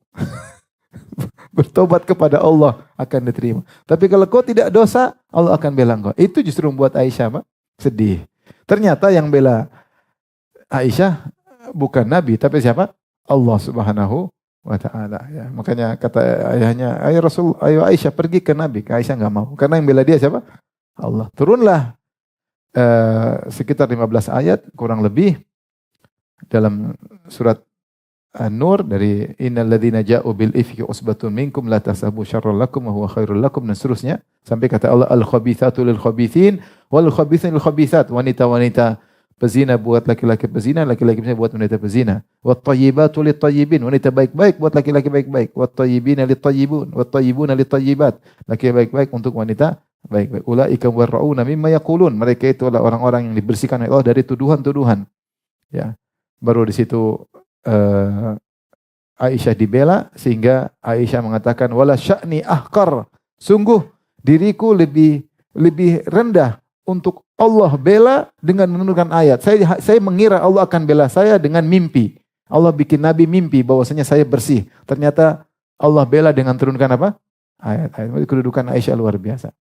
Speaker 1: Bertobat kepada Allah akan diterima. Tapi kalau kau tidak dosa, Allah akan bela engkau. Itu justru membuat Aisyah sedih. Ternyata yang bela Aisyah bukan Nabi, tapi siapa? Allah Subhanahu wa Ta'ala. Ya, makanya kata ayahnya, ayo Rasul, ayo Aisyah pergi ke Nabi. Aisyah enggak mau. Karena yang bela dia siapa? Allah. Turunlah sekitar 15 ayat kurang lebih dalam surat An-Nur dari innal ladzina ja'u bil ifki usbatun minkum la tahsabu syarran lakum wa huwa khairul lakum dan seterusnya sampai kata Allah al-khabithatu lil khabithin wal khabithun lil khabithat, wanita-wanita pezina buat laki-laki pezina, laki-laki pezina buat wanita pezina. Wat thayyibatu lit thayyibin, wanita baik-baik buat laki-laki baik-baik. Wat thayyibina lit thayyibun, wat thayyibuna lit thayyibat, laki baik-baik untuk wanita baik-baik. Ulaika warrauna mimma yaqulun, mereka itu adalah orang-orang yang dibersihkan oleh Allah dari tuduhan-tuduhan. Ya. Baru di situ Aisyah dibela sehingga Aisyah mengatakan wala sya'ni ahqar, sungguh diriku lebih rendah untuk Allah bela dengan menurunkan ayat. Saya mengira Allah akan bela saya dengan mimpi. Allah bikin Nabi mimpi bahwasanya saya bersih. Ternyata Allah bela dengan turunkan apa? Ayat-ayat. Kedudukan Aisyah luar biasa.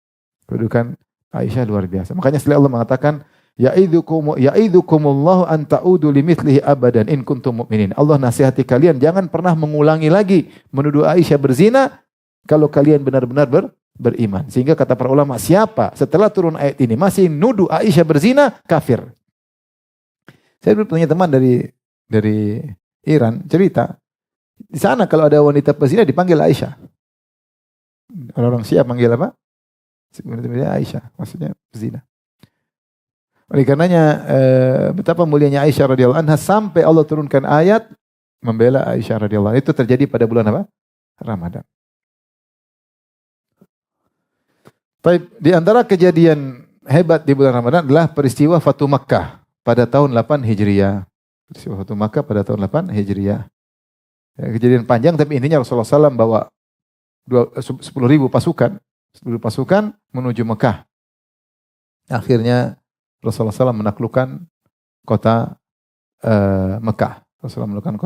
Speaker 1: Kedudukan Aisyah luar biasa. Makanya setelah Allah mengatakan Ya'idzukumullahu an ta'udu limithlihi abadan in kuntum mu'minin. Allah nasihati kalian jangan pernah mengulangi lagi menuduh Aisyah berzina kalau kalian benar-benar beriman. Sehingga kata para ulama, siapa setelah turun ayat ini masih nuduh Aisyah berzina, kafir. Saya dulu punya teman dari Iran cerita, di sana kalau ada wanita pezina dipanggil Aisyah. Orang-orang Syiah panggil apa? Sebenarnya Aisyah, maksudnya pezina. Oleh karenanya betapa mulianya Aisyah radhiyallahu anha sampai Allah turunkan ayat membela Aisyah radhiyallahu anha. Itu terjadi pada bulan apa? Ramadan. Baik, di antara kejadian hebat di bulan Ramadan adalah peristiwa Fatu Makkah pada tahun 8 Hijriah. Peristiwa Fatu Makkah pada tahun 8 Hijriah. Ya, kejadian panjang tapi intinya Rasulullah SAW bawa 10.000 pasukan. 10.000 pasukan menuju Mekah. Akhirnya Rasulullah SAW menaklukkan kota Mekah. Rasulullah menaklukkan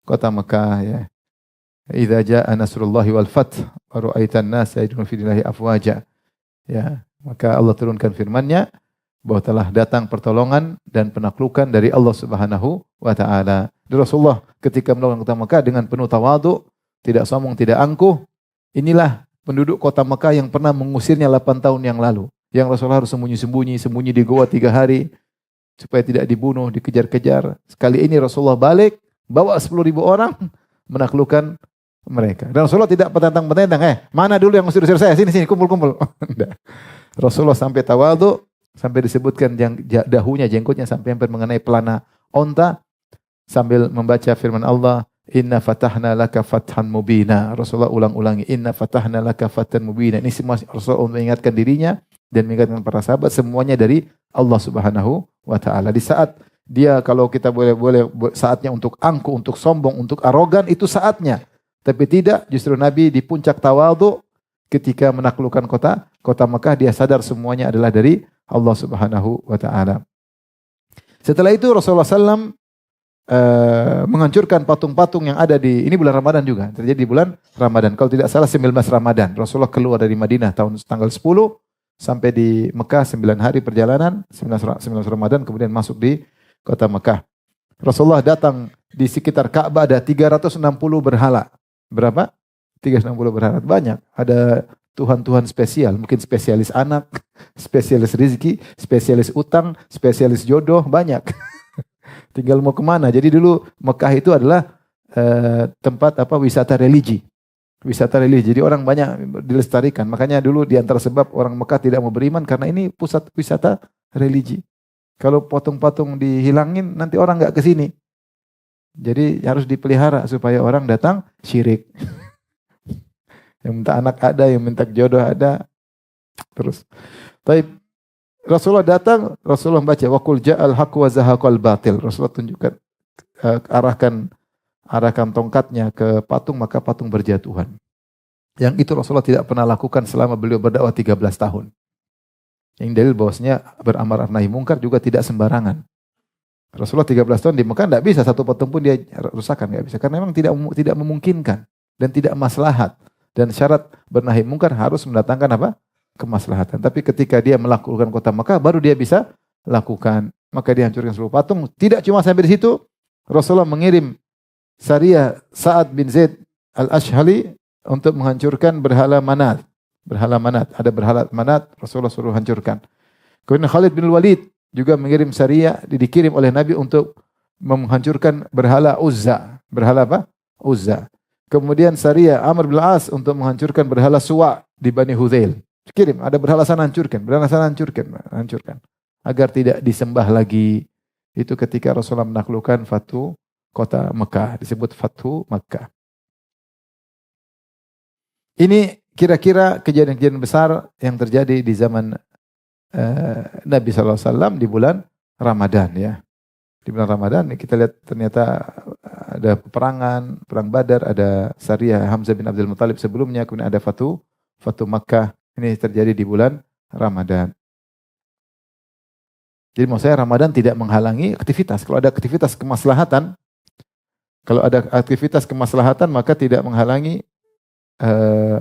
Speaker 1: kota Mekah. Ya. Idza jaa nasrullahi wal fath wa ra'aitan nasa yadkhuluna fi dinillahi afwaja. Ya, maka Allah turunkan firman-Nya bahwa telah datang pertolongan dan penaklukan dari Allah Subhanahu wa taala. Dan Rasulullah ketika menaklukkan kota Mekah dengan penuh tawadhu, tidak sombong, tidak angkuh. Inilah penduduk kota Mekah yang pernah mengusirnya 8 tahun yang lalu. Yang Rasulullah harus sembunyi di goa 3 hari supaya tidak dibunuh, dikejar-kejar. Sekali ini Rasulullah balik, bawa 10.000 orang menaklukkan mereka. Dan Rasulullah tidak petantang-petantang, mana dulu yang usir-usir saya, sini kumpul-kumpul. Rasulullah sampai tawadhu, sampai disebutkan dahunya, jenggotnya sampai hampir mengenai pelana onta, sambil membaca firman Allah, Inna fatahna laka fathan mubina. Rasulullah ulang-ulangi, Inna fatahna laka fathan mubina. Ini semua Rasulullah mengingatkan dirinya dan mengingatkan para sahabat, semuanya dari Allah Subhanahu wa taala. Di saat dia, kalau kita boleh saatnya untuk angkuh, untuk sombong, untuk arogan, itu saatnya. Tapi tidak, justru Nabi di puncak tawadhu ketika menaklukkan kota Mekah, dia sadar semuanya adalah dari Allah Subhanahu wa taala. Setelah itu Rasulullah SAW menghancurkan patung-patung yang ada ini bulan Ramadan juga. Terjadi di bulan Ramadan. Kalau tidak salah 19 Ramadan. Rasulullah keluar dari Madinah tanggal 10 sampai di Mekah 9 hari perjalanan, 19 Ramadan kemudian masuk di kota Mekah. Rasulullah datang di sekitar Ka'bah ada 360 berhala. Berapa? 360 berhala. Banyak. Ada Tuhan-Tuhan spesial. Mungkin spesialis anak, spesialis rezeki, spesialis utang, spesialis jodoh. Banyak. Tinggal mau kemana. Jadi dulu Mekah itu adalah tempat wisata religi. Wisata religi. Jadi orang banyak dilestarikan. Makanya dulu di antara sebab orang Mekah tidak mau beriman karena ini pusat wisata religi. Kalau patung-patung dihilangin nanti orang nggak ke sini. Jadi harus dipelihara supaya orang datang syirik. Yang minta anak ada, yang minta jodoh ada. Terus. Tapi Rasulullah datang, Rasulullah baca waqul ja'al haqq wa zahaqal batil. Rasulullah tunjukkan arahkan tongkatnya ke patung, maka patung berjatuhan. Yang itu Rasulullah tidak pernah lakukan selama beliau berdakwah 13 tahun. Yang dalil bahwasanya beramar nahi mungkar juga tidak sembarangan. Rasulullah 13 tahun di Mekah tidak bisa satu patung pun dia rusakkan, enggak bisa karena memang tidak memungkinkan dan tidak maslahat. Dan syarat bernahi mungkar harus mendatangkan apa? Kemaslahatan. Tapi ketika dia melakukan kota Mekah baru dia bisa lakukan. Maka dihancurkan seluruh patung. Tidak cuma sampai di situ, Rasulullah mengirim Sariyah Sa'ad bin Zaid Al-Ashhali untuk menghancurkan berhala Manat. Berhala Manat, ada berhala Manat, Rasulullah suruh hancurkan. Kemudian Khalid bin Walid juga mengirim Sariyah, dikirim oleh Nabi untuk menghancurkan berhala Uzza. Berhala apa? Uzza. Kemudian Sariyah Amr bin As untuk menghancurkan berhala Suwa di Bani Hudzail. Kirim, ada berhala sana hancurkan, berhala sana hancurkan. Agar tidak disembah lagi. Itu ketika Rasulullah menaklukkan Fatu kota Mekah, disebut Fatu Mekah. Ini kira-kira kejadian-kejadian besar yang terjadi di zaman Nabi SAW di bulan Ramadan ya. Di bulan Ramadan kita lihat ternyata ada peperangan, perang Badar, ada Sariyah Hamzah bin Abdul Muthalib sebelumnya, kemudian ada Fatu Makkah. Ini terjadi di bulan Ramadan. Jadi maksud saya Ramadan tidak menghalangi aktivitas. Kalau ada aktivitas kemaslahatan, maka tidak menghalangi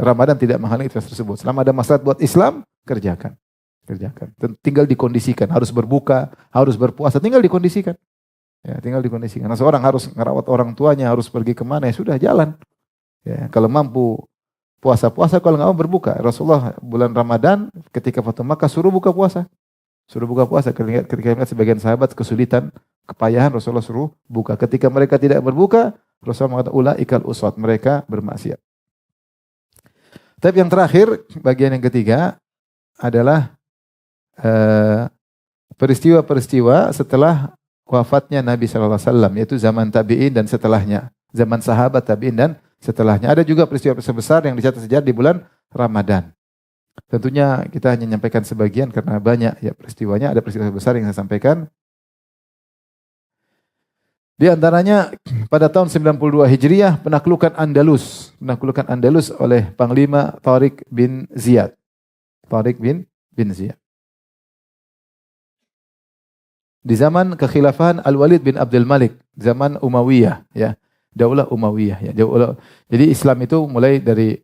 Speaker 1: Ramadan tidak menghalangi aktivitas tersebut. Selama ada maslahat buat Islam, kerjakan. Kerjakan. Tinggal dikondisikan, harus berbuka, harus berpuasa, tinggal dikondisikan. Ya, tinggal dikondisikan. Nah, seorang harus merawat orang tuanya, harus pergi kemana, ya sudah jalan. Ya, kalau mampu puasa-puasa, kalau nggak mau berbuka. Rasulullah bulan Ramadan ketika Fatu Makkah suruh buka puasa. Suruh buka puasa. Ketika melihat sebagian sahabat kesulitan, kepayahan, Rasulullah suruh buka. Ketika mereka tidak berbuka, Rasulullah mengatakan ulaikal uswat, mereka bermaksiat. Tapi yang terakhir, bagian yang ketiga adalah peristiwa-peristiwa setelah wafatnya Nabi SAW, yaitu zaman tabi'in dan setelahnya. Zaman sahabat tabi'in dan setelahnya. Ada juga peristiwa besar yang dicatat sejarah di bulan Ramadan. Tentunya kita hanya menyampaikan sebagian karena banyak ya peristiwanya. Ada peristiwa besar yang saya sampaikan. Di antaranya pada tahun 92 Hijriah penaklukan Andalus. Penaklukan Andalus oleh Panglima Tariq bin Ziyad. Tariq bin Ziyad. Di zaman kekhilafahan Al-Walid bin Abdul Malik, zaman Umayyah ya, Daulah Umayyah ya. Jadi Islam itu mulai dari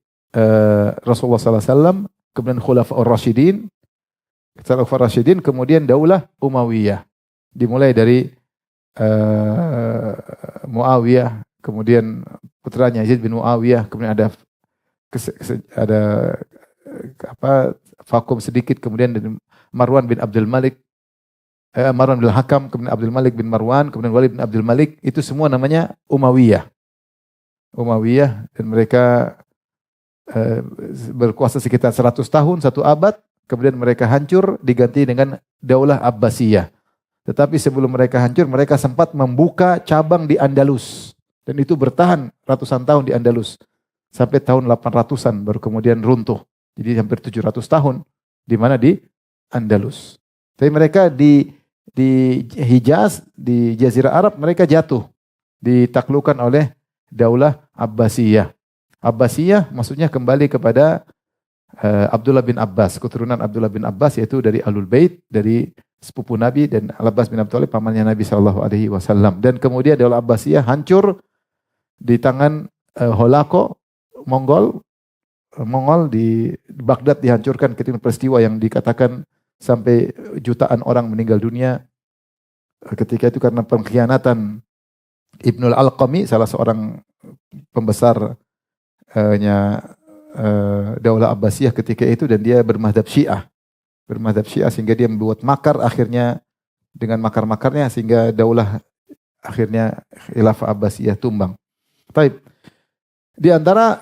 Speaker 1: Rasulullah SAW, kemudian Khulafaur Rasyidin, kemudian Daulah Umayyah. Dimulai dari Muawiyah, kemudian putranya Yazid bin Muawiyah, kemudian ada vakum sedikit, kemudian Marwan bin Abdul Malik, Marwan bin Hakam, kemudian Abdul Malik bin Marwan, kemudian Walid bin Abdul Malik, itu semua namanya Umayyah. Umayyah, dan mereka berkuasa sekitar 100 tahun, 1 abad, kemudian mereka hancur diganti dengan Daulah Abbasiyah. Tetapi sebelum mereka hancur, mereka sempat membuka cabang di Andalus. Dan itu bertahan ratusan tahun di Andalus. Sampai tahun 800-an baru kemudian runtuh. Jadi hampir 700 tahun. Di mana? Di Andalus. Tapi mereka di Hijaz, di Jazirah Arab, mereka jatuh. Ditaklukkan oleh Daulah Abbasiyah. Abbasiyah maksudnya kembali kepada Abdullah bin Abbas, keturunan Abdullah bin Abbas, yaitu dari Ahlul Bait, dari sepupu Nabi, dan Al-Abbas bin Abi Thalib pamannya Nabi SAW. Dan kemudian Daulah Abbasiyah hancur di tangan Holako, Mongol di Baghdad dihancurkan ketika peristiwa yang dikatakan sampai jutaan orang meninggal dunia ketika itu karena pengkhianatan Ibnul Alqami, salah seorang pembesarnya Daulah Abbasiyah ketika itu, dan dia bermadzhab Syiah sehingga dia membuat makar, akhirnya dengan makar-makarnya sehingga daulah akhirnya Khilafah Abbasiyah tumbang. Baik. Di antara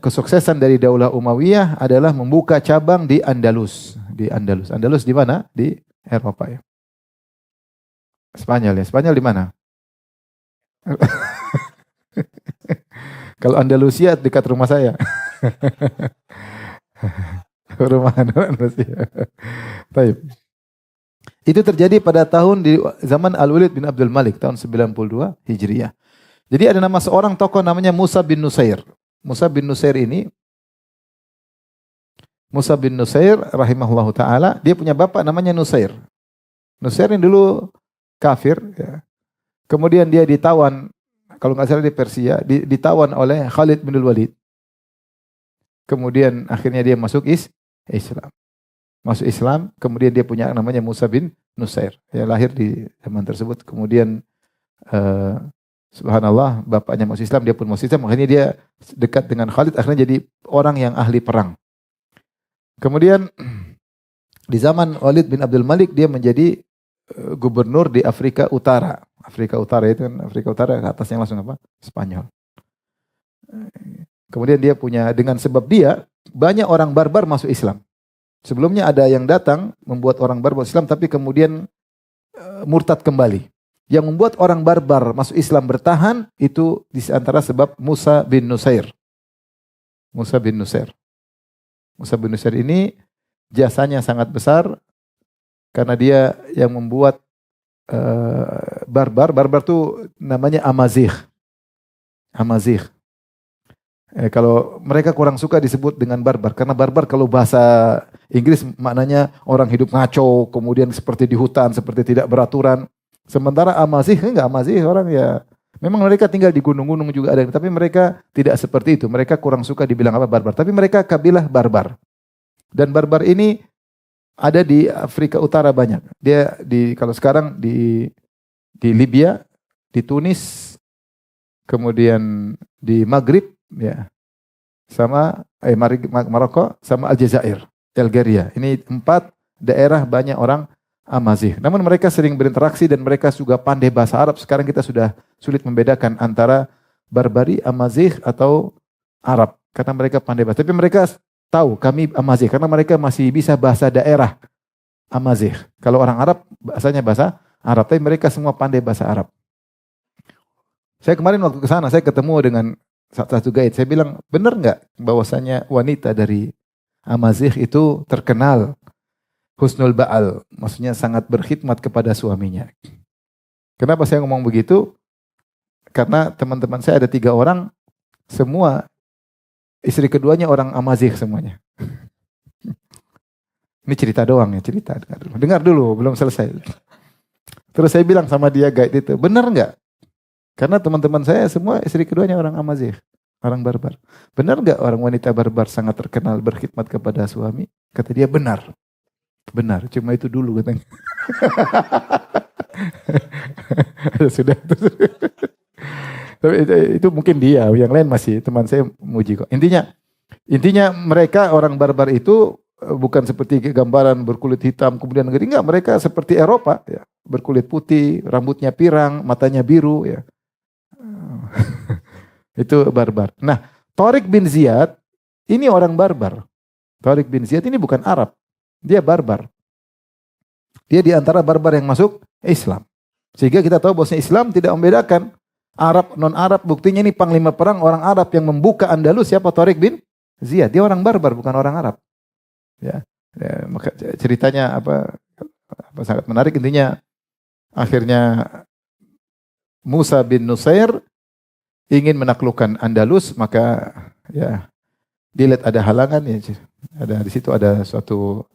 Speaker 1: kesuksesan dari Daulah Umayyah adalah membuka cabang di Andalus. Andalus di mana? Di Eropa ya. Spanyol ya. Spanyol di mana? Kalau Andalusia dekat rumah saya. Rumah Andalusia. Baik. Itu terjadi pada tahun di zaman Al-Walid bin Abdul Malik tahun 92 Hijriah. Jadi ada nama seorang tokoh namanya Musa bin Nusair. Musa bin Nusair rahimahullahu taala, dia punya bapak namanya Nusair. Nusair ini dulu kafir ya. Kemudian dia ditawan, kalau nggak salah di Persia, ditawan oleh Khalid bin Walid. Kemudian akhirnya dia masuk Islam. Masuk Islam, kemudian dia punya namanya Musa bin Nusair. Ya, lahir di zaman tersebut. Kemudian subhanallah, bapaknya masuk Islam, dia pun masuk Islam. Akhirnya dia dekat dengan Khalid, akhirnya jadi orang yang ahli perang. Kemudian di zaman Walid bin Abdul Malik, dia menjadi gubernur di Afrika Utara. Afrika Utara itu kan, Afrika Utara atasnya langsung apa? Spanyol. Kemudian dia punya, dengan sebab dia, banyak orang barbar masuk Islam. Sebelumnya ada yang datang membuat orang barbar Islam, tapi kemudian murtad kembali. Yang membuat orang barbar masuk Islam bertahan, itu di antara sebab Musa bin Nusair. Musa bin Nusair ini jasanya sangat besar, karena dia yang membuat barbar itu namanya Amazigh. Kalau mereka kurang suka disebut dengan barbar, karena barbar kalau bahasa Inggris maknanya orang hidup ngaco, kemudian seperti di hutan, seperti tidak beraturan. Sementara Amazigh orang ya, memang mereka tinggal di gunung-gunung juga ada, tapi mereka tidak seperti itu. Mereka kurang suka dibilang apa barbar, tapi mereka kabilah barbar. Dan barbar ini ada di Afrika Utara banyak. Dia kalau sekarang di Libya, di Tunis, kemudian di Maghrib, ya, sama Maroko, sama Aljazair, Algeria. Ini 4 daerah banyak orang Amazigh. Namun mereka sering berinteraksi dan mereka juga pandai bahasa Arab. Sekarang kita sudah sulit membedakan antara Barbari, Amazigh atau Arab karena mereka pandai bahasa. Tapi mereka tahu kami Amazigh karena mereka masih bisa bahasa daerah Amazigh. Kalau orang Arab bahasanya bahasa Arab, tapi mereka semua pandai bahasa Arab. Saya kemarin waktu ke sana saya ketemu dengan satu guide. Saya bilang, benar nggak bahwasanya wanita dari Amazigh itu terkenal husnul ba'al, maksudnya sangat berkhidmat kepada suaminya. Kenapa saya ngomong begitu? Karena teman-teman saya ada 3 orang, semua istri keduanya orang Amazigh semuanya. Ini cerita doang ya, cerita. Dengar dulu, belum selesai. Terus saya bilang sama dia guide itu, benar nggak? Karena teman-teman saya semua istri keduanya orang Amazigh, orang barbar. Benar nggak orang wanita barbar sangat terkenal berkhidmat kepada suami? Kata dia benar. Benar, cuma itu dulu katanya. Sudah. Tapi itu mungkin dia, yang lain masih teman saya muji kok. Intinya mereka orang barbar itu bukan seperti gambaran berkulit hitam kemudian negeri, enggak, mereka seperti Eropa ya, berkulit putih, rambutnya pirang, matanya biru ya. Itu barbar. Nah, Tariq bin Ziyad ini orang barbar. Tariq bin Ziyad ini bukan Arab. Dia barbar. Dia di antara barbar yang masuk Islam. Sehingga kita tahu bahwa Islam tidak membedakan Arab, non-Arab. Buktinya ini panglima perang orang Arab yang membuka Andalus siapa? Tariq bin Ziyad. Dia orang barbar, bukan orang Arab. Ya, maka ceritanya apa sangat menarik. Intinya akhirnya Musa bin Nusair ingin menaklukkan Andalus, maka ya dilihat ada halangan ya. Ada di situ ada suatu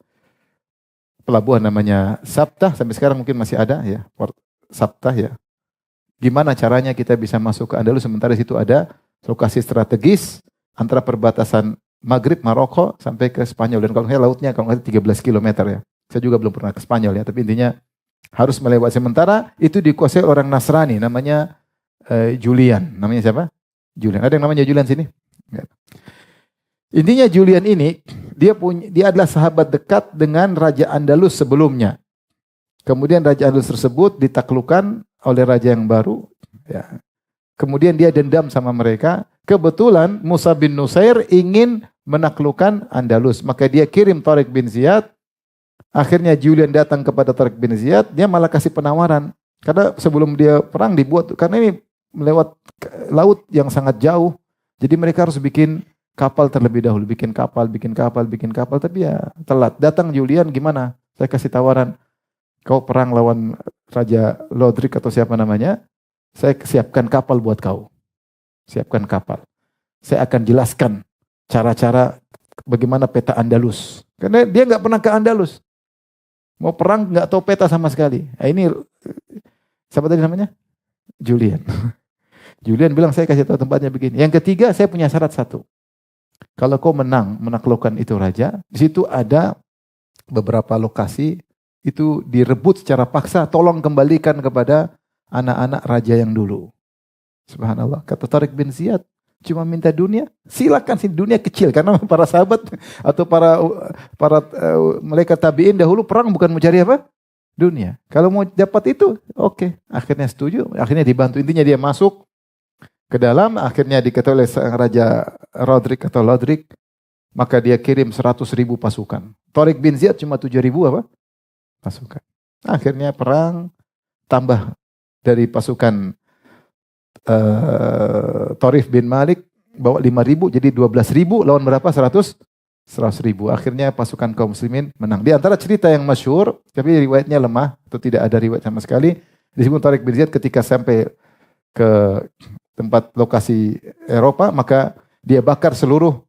Speaker 1: pelabuhan namanya Sabtah, sampai sekarang mungkin masih ada ya, Port Sabtah ya. Gimana caranya kita bisa masuk ke Andalus sementara di situ ada lokasi strategis antara perbatasan Maghrib, Maroko sampai ke Spanyol, dan kalau saya lautnya kalau nggak 13 km ya. Saya juga belum pernah ke Spanyol ya, tapi intinya harus melewati. Sementara itu dikuasai orang Nasrani namanya Julian. Namanya siapa? Julian. Ada yang namanya Julian sini? Enggak. Intinya Julian ini dia adalah sahabat dekat dengan Raja Andalus sebelumnya. Kemudian Raja Andalus tersebut ditaklukkan oleh raja yang baru. Ya. Kemudian dia dendam sama mereka. Kebetulan Musa bin Nusair ingin menaklukkan Andalus. Maka dia kirim Tariq bin Ziyad. Akhirnya Julian datang kepada Tariq bin Ziyad. Dia malah kasih penawaran. Karena sebelum dia perang dibuat. Karena ini melewat laut yang sangat jauh. Jadi mereka harus bikin kapal terlebih dahulu, bikin kapal, tapi ya telat. Datang Julian, gimana? Saya kasih tawaran, kau perang lawan Raja Lodrik atau siapa namanya, saya siapkan kapal buat kau. Siapkan kapal. Saya akan jelaskan cara-cara bagaimana peta Andalus. Karena dia nggak pernah ke Andalus. Mau perang nggak tahu peta sama sekali. Nah, ini siapa tadi namanya? Julian. Julian bilang saya kasih tahu tempatnya begini. Yang ketiga saya punya syarat satu. Kalau kau menang menaklukkan itu raja, di situ ada beberapa lokasi itu direbut secara paksa, tolong kembalikan kepada anak-anak raja yang dulu. Subhanallah. Kata Tariq bin Ziyad, cuma minta dunia, silakan sih, dunia kecil karena para sahabat atau para malaikat tabi'in dahulu perang bukan mau cari apa? Dunia. Kalau mau dapat itu, oke. Akhirnya setuju, akhirnya dibantu. Intinya dia masuk ke dalam, akhirnya diketahui oleh sang Raja Lodrik, maka dia kirim 100.000 pasukan. Tariq bin Ziyad cuma 7.000 apa? Pasukan. Akhirnya perang, tambah dari pasukan Tariq bin Malik, bawa 5.000, jadi 12.000, lawan berapa? 100.000. Akhirnya pasukan kaum muslimin menang. Di antara cerita yang masyhur, tapi riwayatnya lemah, atau tidak ada riwayat sama sekali, disebut Tariq bin Ziyad ketika sampai ke tempat lokasi Eropa, maka dia bakar seluruh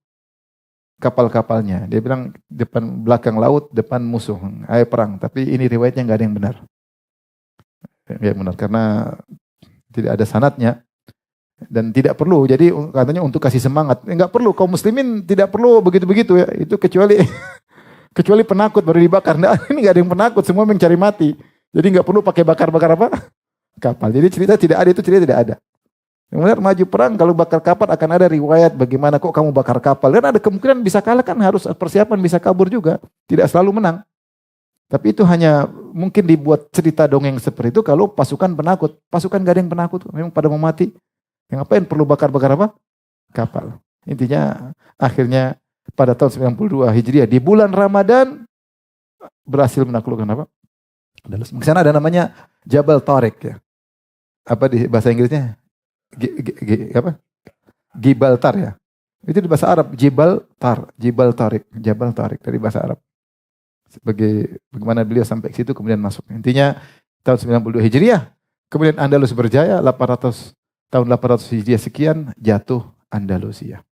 Speaker 1: kapal-kapalnya. Dia bilang depan belakang laut, depan musuh, ayo perang. Tapi ini riwayatnya nggak ada yang benar. Nggak benar karena tidak ada sanadnya dan tidak perlu. Jadi katanya untuk kasih semangat, nggak perlu, kaum muslimin tidak perlu begitu-begitu ya. Itu kecuali Kecuali penakut baru dibakar. Nah, ini nggak ada yang penakut, semua mencari mati. Jadi nggak perlu pakai bakar-bakar apa? Kapal. Jadi cerita tidak ada, itu cerita tidak ada. Kemudian maju perang, kalau bakar kapal akan ada riwayat bagaimana kok kamu bakar kapal. Dan ada kemungkinan bisa kalah, kan harus persiapan, bisa kabur juga. Tidak selalu menang. Tapi itu hanya mungkin dibuat cerita dongeng seperti itu kalau pasukan penakut. Pasukan gak ada yang penakut, memang pada mau mati. Yang ngapain perlu bakar-bakar apa? Kapal. Intinya akhirnya pada tahun 92 Hijriah di bulan Ramadan berhasil menaklukkan apa? Di sana ada namanya Jabal Tariq ya. Apa di bahasa Inggrisnya? Apa? Gibraltar ya. Itu di bahasa Arab Jibal Tariq, Jabal Tariq dari bahasa Arab. Bagaimana beliau sampai ke situ kemudian masuk. Intinya tahun 92 Hijriah, kemudian Andalus berjaya 800 tahun 800 Hijriah sekian jatuh Andalusia.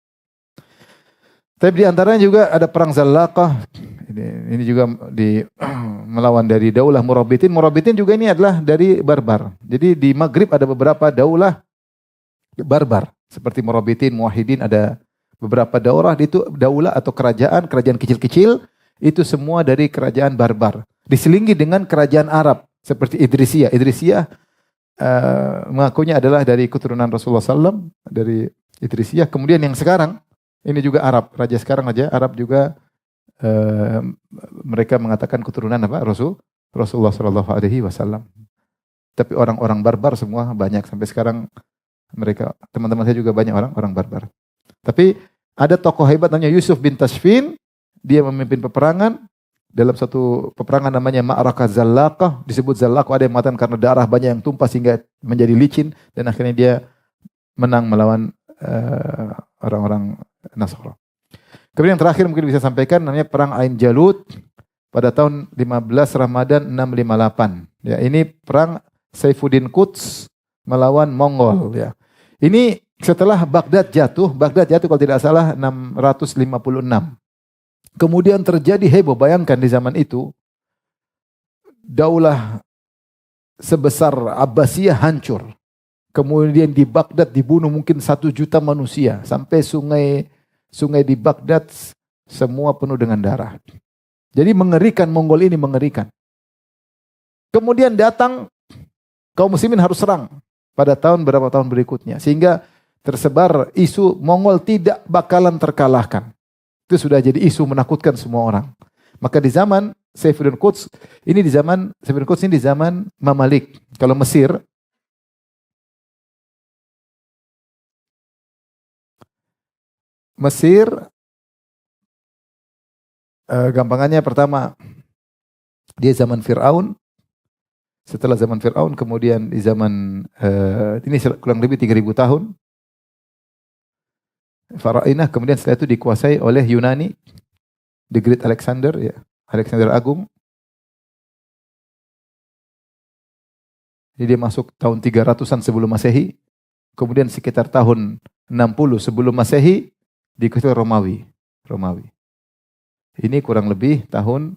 Speaker 1: Tapi di antaranya juga ada perang Zallaqah. Ini juga melawan dari daulah Murabitin. Murabitin juga ini adalah dari Barbar. Jadi di Maghrib ada beberapa daulah Barbar seperti Murabitin, Muwahhidin, ada beberapa daulah atau kerajaan kecil-kecil itu semua dari kerajaan Barbar. Diselingi dengan kerajaan Arab seperti Idrisiyah. Idrisiyah mengakunya adalah dari keturunan Rasulullah SAW, dari Idrisiyah. Kemudian yang sekarang ini juga Arab, raja sekarang aja Arab juga mereka mengatakan keturunan apa? Rasulullah SAW. Tapi orang-orang Barbar semua banyak sampai sekarang. Mereka, teman-teman saya juga banyak orang Barbar. Tapi ada tokoh hebat namanya Yusuf bin Tashfin. Dia memimpin peperangan. Dalam satu peperangan namanya Ma'rakah Zallaqah. Disebut Zallaqah, ada yang mengatakan karena darah banyak yang tumpah sehingga menjadi licin. Dan akhirnya dia menang melawan orang-orang Nasara. Kemudian yang terakhir mungkin bisa sampaikan namanya Perang Ain Jalut. Pada tahun 15 Ramadan 658. Ya, ini perang Saifuddin Quds melawan Mongol ya. Ini setelah Baghdad jatuh kalau tidak salah 656. Kemudian terjadi heboh, bayangkan di zaman itu daulah sebesar Abbasiyah hancur. Kemudian di Baghdad dibunuh mungkin 1 juta manusia, sampai sungai di Baghdad semua penuh dengan darah. Jadi mengerikan, Mongol ini mengerikan. Kemudian datang kaum muslimin harus serang pada berapa tahun berikutnya. Sehingga tersebar isu Mongol tidak bakalan terkalahkan. Itu sudah jadi isu menakutkan semua orang. Maka di zaman Saifuddin Quds, ini di zaman Mamalik. Kalau Mesir, gampangannya pertama, dia zaman Fir'aun. Setelah zaman Fir'aun, kemudian di zaman, ini kurang lebih 3000 tahun. Farainah, kemudian setelah itu dikuasai oleh Yunani, The Great Alexander, ya, Alexander Agung. Jadi dia masuk tahun 300-an sebelum Masehi. Kemudian sekitar tahun 60 sebelum Masehi, dikuasai Romawi. Ini kurang lebih tahun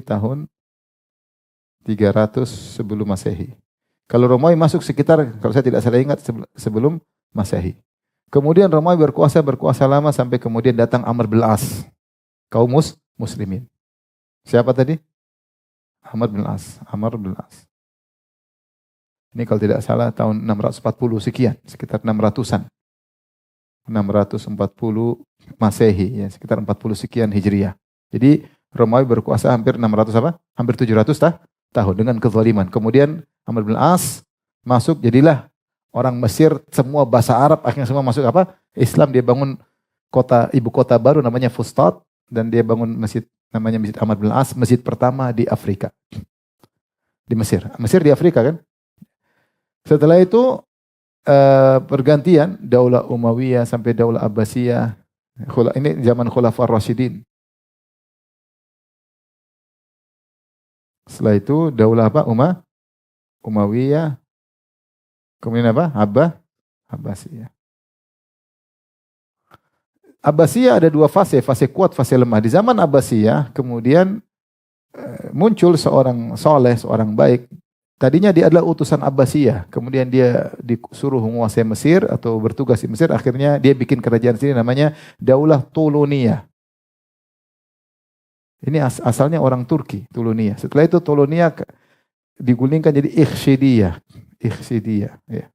Speaker 1: tahun 300 sebelum Masehi. Kalau Romawi masuk sekitar, kalau saya tidak salah ingat, sebelum Masehi. Kemudian Romawi berkuasa lama sampai kemudian datang Amr bin As, kaum muslimin. Siapa tadi? Amr bin As. Ini kalau tidak salah tahun 640 sekian, sekitar 600-an. 640 Masehi, ya, sekitar 40 sekian Hijriah. Jadi Romawi berkuasa hampir 600 apa? Hampir 700 tahun dengan kezaliman. Kemudian Amr bin As masuk, jadilah orang Mesir semua bahasa Arab akhirnya semua masuk apa? Islam. Dia bangun ibu kota baru namanya Fustat, dan dia bangun masjid namanya Masjid Amr bin As, masjid pertama di Afrika. Di Mesir. Mesir di Afrika kan? Setelah itu pergantian Daulah Umayyah sampai Daulah Abbasiyah. Ini zaman Khulafaur Rasyidin. Setelah itu Daulah apa? Umayyah. Kemudian apa? Abbasiyah. Abbasiyah ada 2 fase kuat, fase lemah. Di zaman Abbasiyah kemudian muncul seorang soleh, seorang baik, Tadinya dia adalah utusan Abbasiyah, kemudian dia disuruh menguasai Mesir atau bertugas di Mesir, akhirnya dia bikin kerajaan sini namanya Daulah Tuluniyah. Ini asalnya orang Turki, Tuluniyah. Setelah itu Tuluniyah digulingkan jadi Ikhshidiyah. Ikhshidiyah, ya.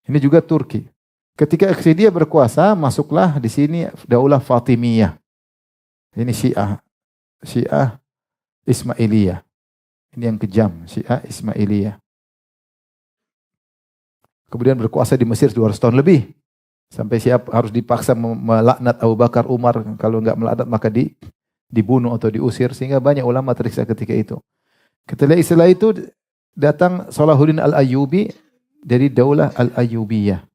Speaker 1: Ini juga Turki. Ketika Ikhshidiyah berkuasa, masuklah di sini Daulah Fatimiyah. Ini Syiah Ismailiyah. Ini yang kejam, Syiah Ismailiyah. Kemudian berkuasa di Mesir 200 tahun lebih. Sampai harus dipaksa melaknat Abu Bakar, Umar. Kalau enggak melaknat maka dibunuh atau diusir. Sehingga banyak ulama tersiksa ketika itu. Ketika istilah itu datang Salahuddin Al-Ayyubi dari Daulah Al-Ayyubiyah.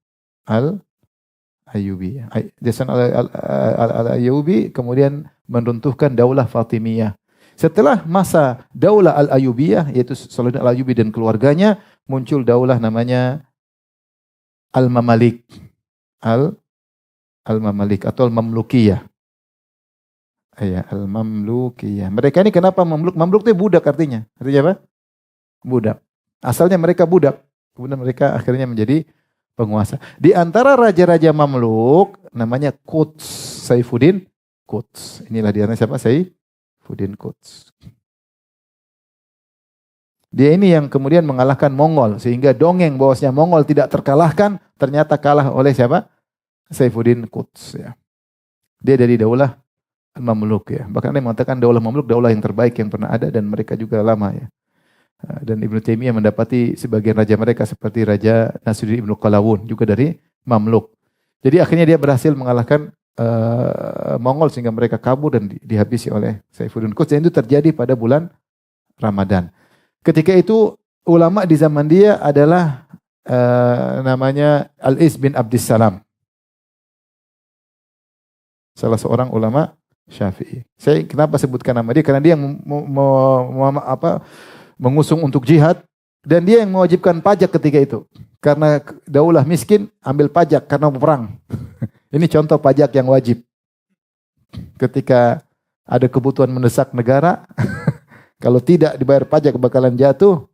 Speaker 1: Al-Ayyubiyah. Jason Al-Ayyubi kemudian meruntuhkan Daulah Fatimiyah. Setelah masa Daulah Al-Ayyubiyah, yaitu Salahuddin Al-Ayyubi dan keluarganya, muncul daulah namanya Al-Mamalik. Al-Mamalik atau Al-Mamlukiyah. Ya, Al-Mamlukiyah. Mereka ini kenapa Mamluk? Mamluk itu budak artinya. Artinya apa? Budak. Asalnya mereka budak. Kemudian mereka akhirnya menjadi penguasa. Di antara raja-raja Mamluk, namanya Quds. Saifuddin Quds. Inilah dia siapa? Saifuddin Quds. Dia ini yang kemudian mengalahkan Mongol. Sehingga dongeng bahwasanya Mongol tidak terkalahkan, ternyata kalah oleh siapa? Saifuddin Quds. Ya. Dia dari daulah Mamluk. Ya. Bahkan dia mengatakan daulah Mamluk daulah yang terbaik yang pernah ada dan mereka juga lama. Ya. Dan Ibnu Taimiyah mendapati sebagian raja mereka seperti Raja Nasruddin Ibnu Qalawun juga dari Mamluk. Jadi akhirnya dia berhasil mengalahkan Mongol sehingga mereka kabur dan dihabisi oleh Saifuddin Quds. Dan itu terjadi pada bulan Ramadan. Ketika itu ulama di zaman dia adalah namanya Al-Is bin Abdissalam. Salah seorang ulama Syafi'i. Saya kenapa sebutkan nama dia? Karena dia yang mengusung untuk jihad dan dia yang mewajibkan pajak ketika itu. Karena daulah miskin, ambil pajak karena perang. Ini contoh pajak yang wajib. Ketika ada kebutuhan mendesak negara, kalau tidak dibayar pajak bakalan jatuh,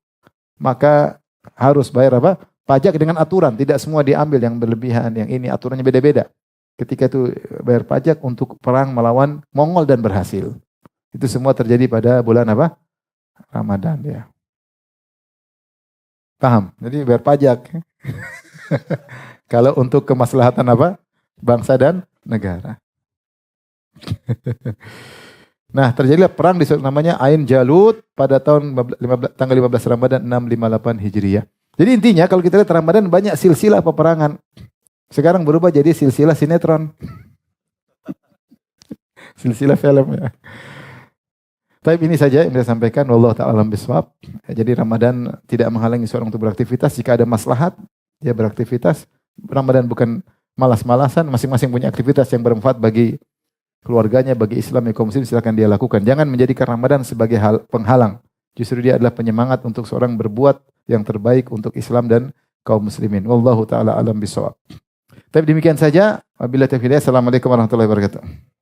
Speaker 1: maka harus bayar apa? Pajak dengan aturan. Tidak semua diambil yang berlebihan, yang ini aturannya beda-beda. Ketika itu bayar pajak untuk perang melawan Mongol dan berhasil. Itu semua terjadi pada bulan apa? Ramadan ya. Paham? Jadi bayar pajak. Kalau untuk kemaslahatan apa? Bangsa dan negara. Nah, terjadilah perang namanya Ain Jalut pada tanggal 15 Ramadan 658 Hijriah. Jadi intinya kalau kita lihat Ramadan banyak silsilah peperangan. Sekarang berubah jadi silsilah sinetron. Silsilah film ya. Tapi ini saja yang saya sampaikan. Wallahu ta'ala alam biswab. Jadi Ramadan tidak menghalangi seorang untuk beraktivitas. Jika ada maslahat, dia beraktivitas. Ramadan bukan malas-malasan. Masing-masing punya aktivitas yang bermanfaat bagi keluarganya, bagi Islam, kaum muslim, silakan dia lakukan. Jangan menjadikan Ramadan sebagai penghalang. Justru dia adalah penyemangat untuk seorang berbuat yang terbaik untuk Islam dan kaum muslimin. Wallahu ta'ala alam biswab. Tapi demikian saja. Wabillahi taufiq. Assalamualaikum warahmatullahi wabarakatuh.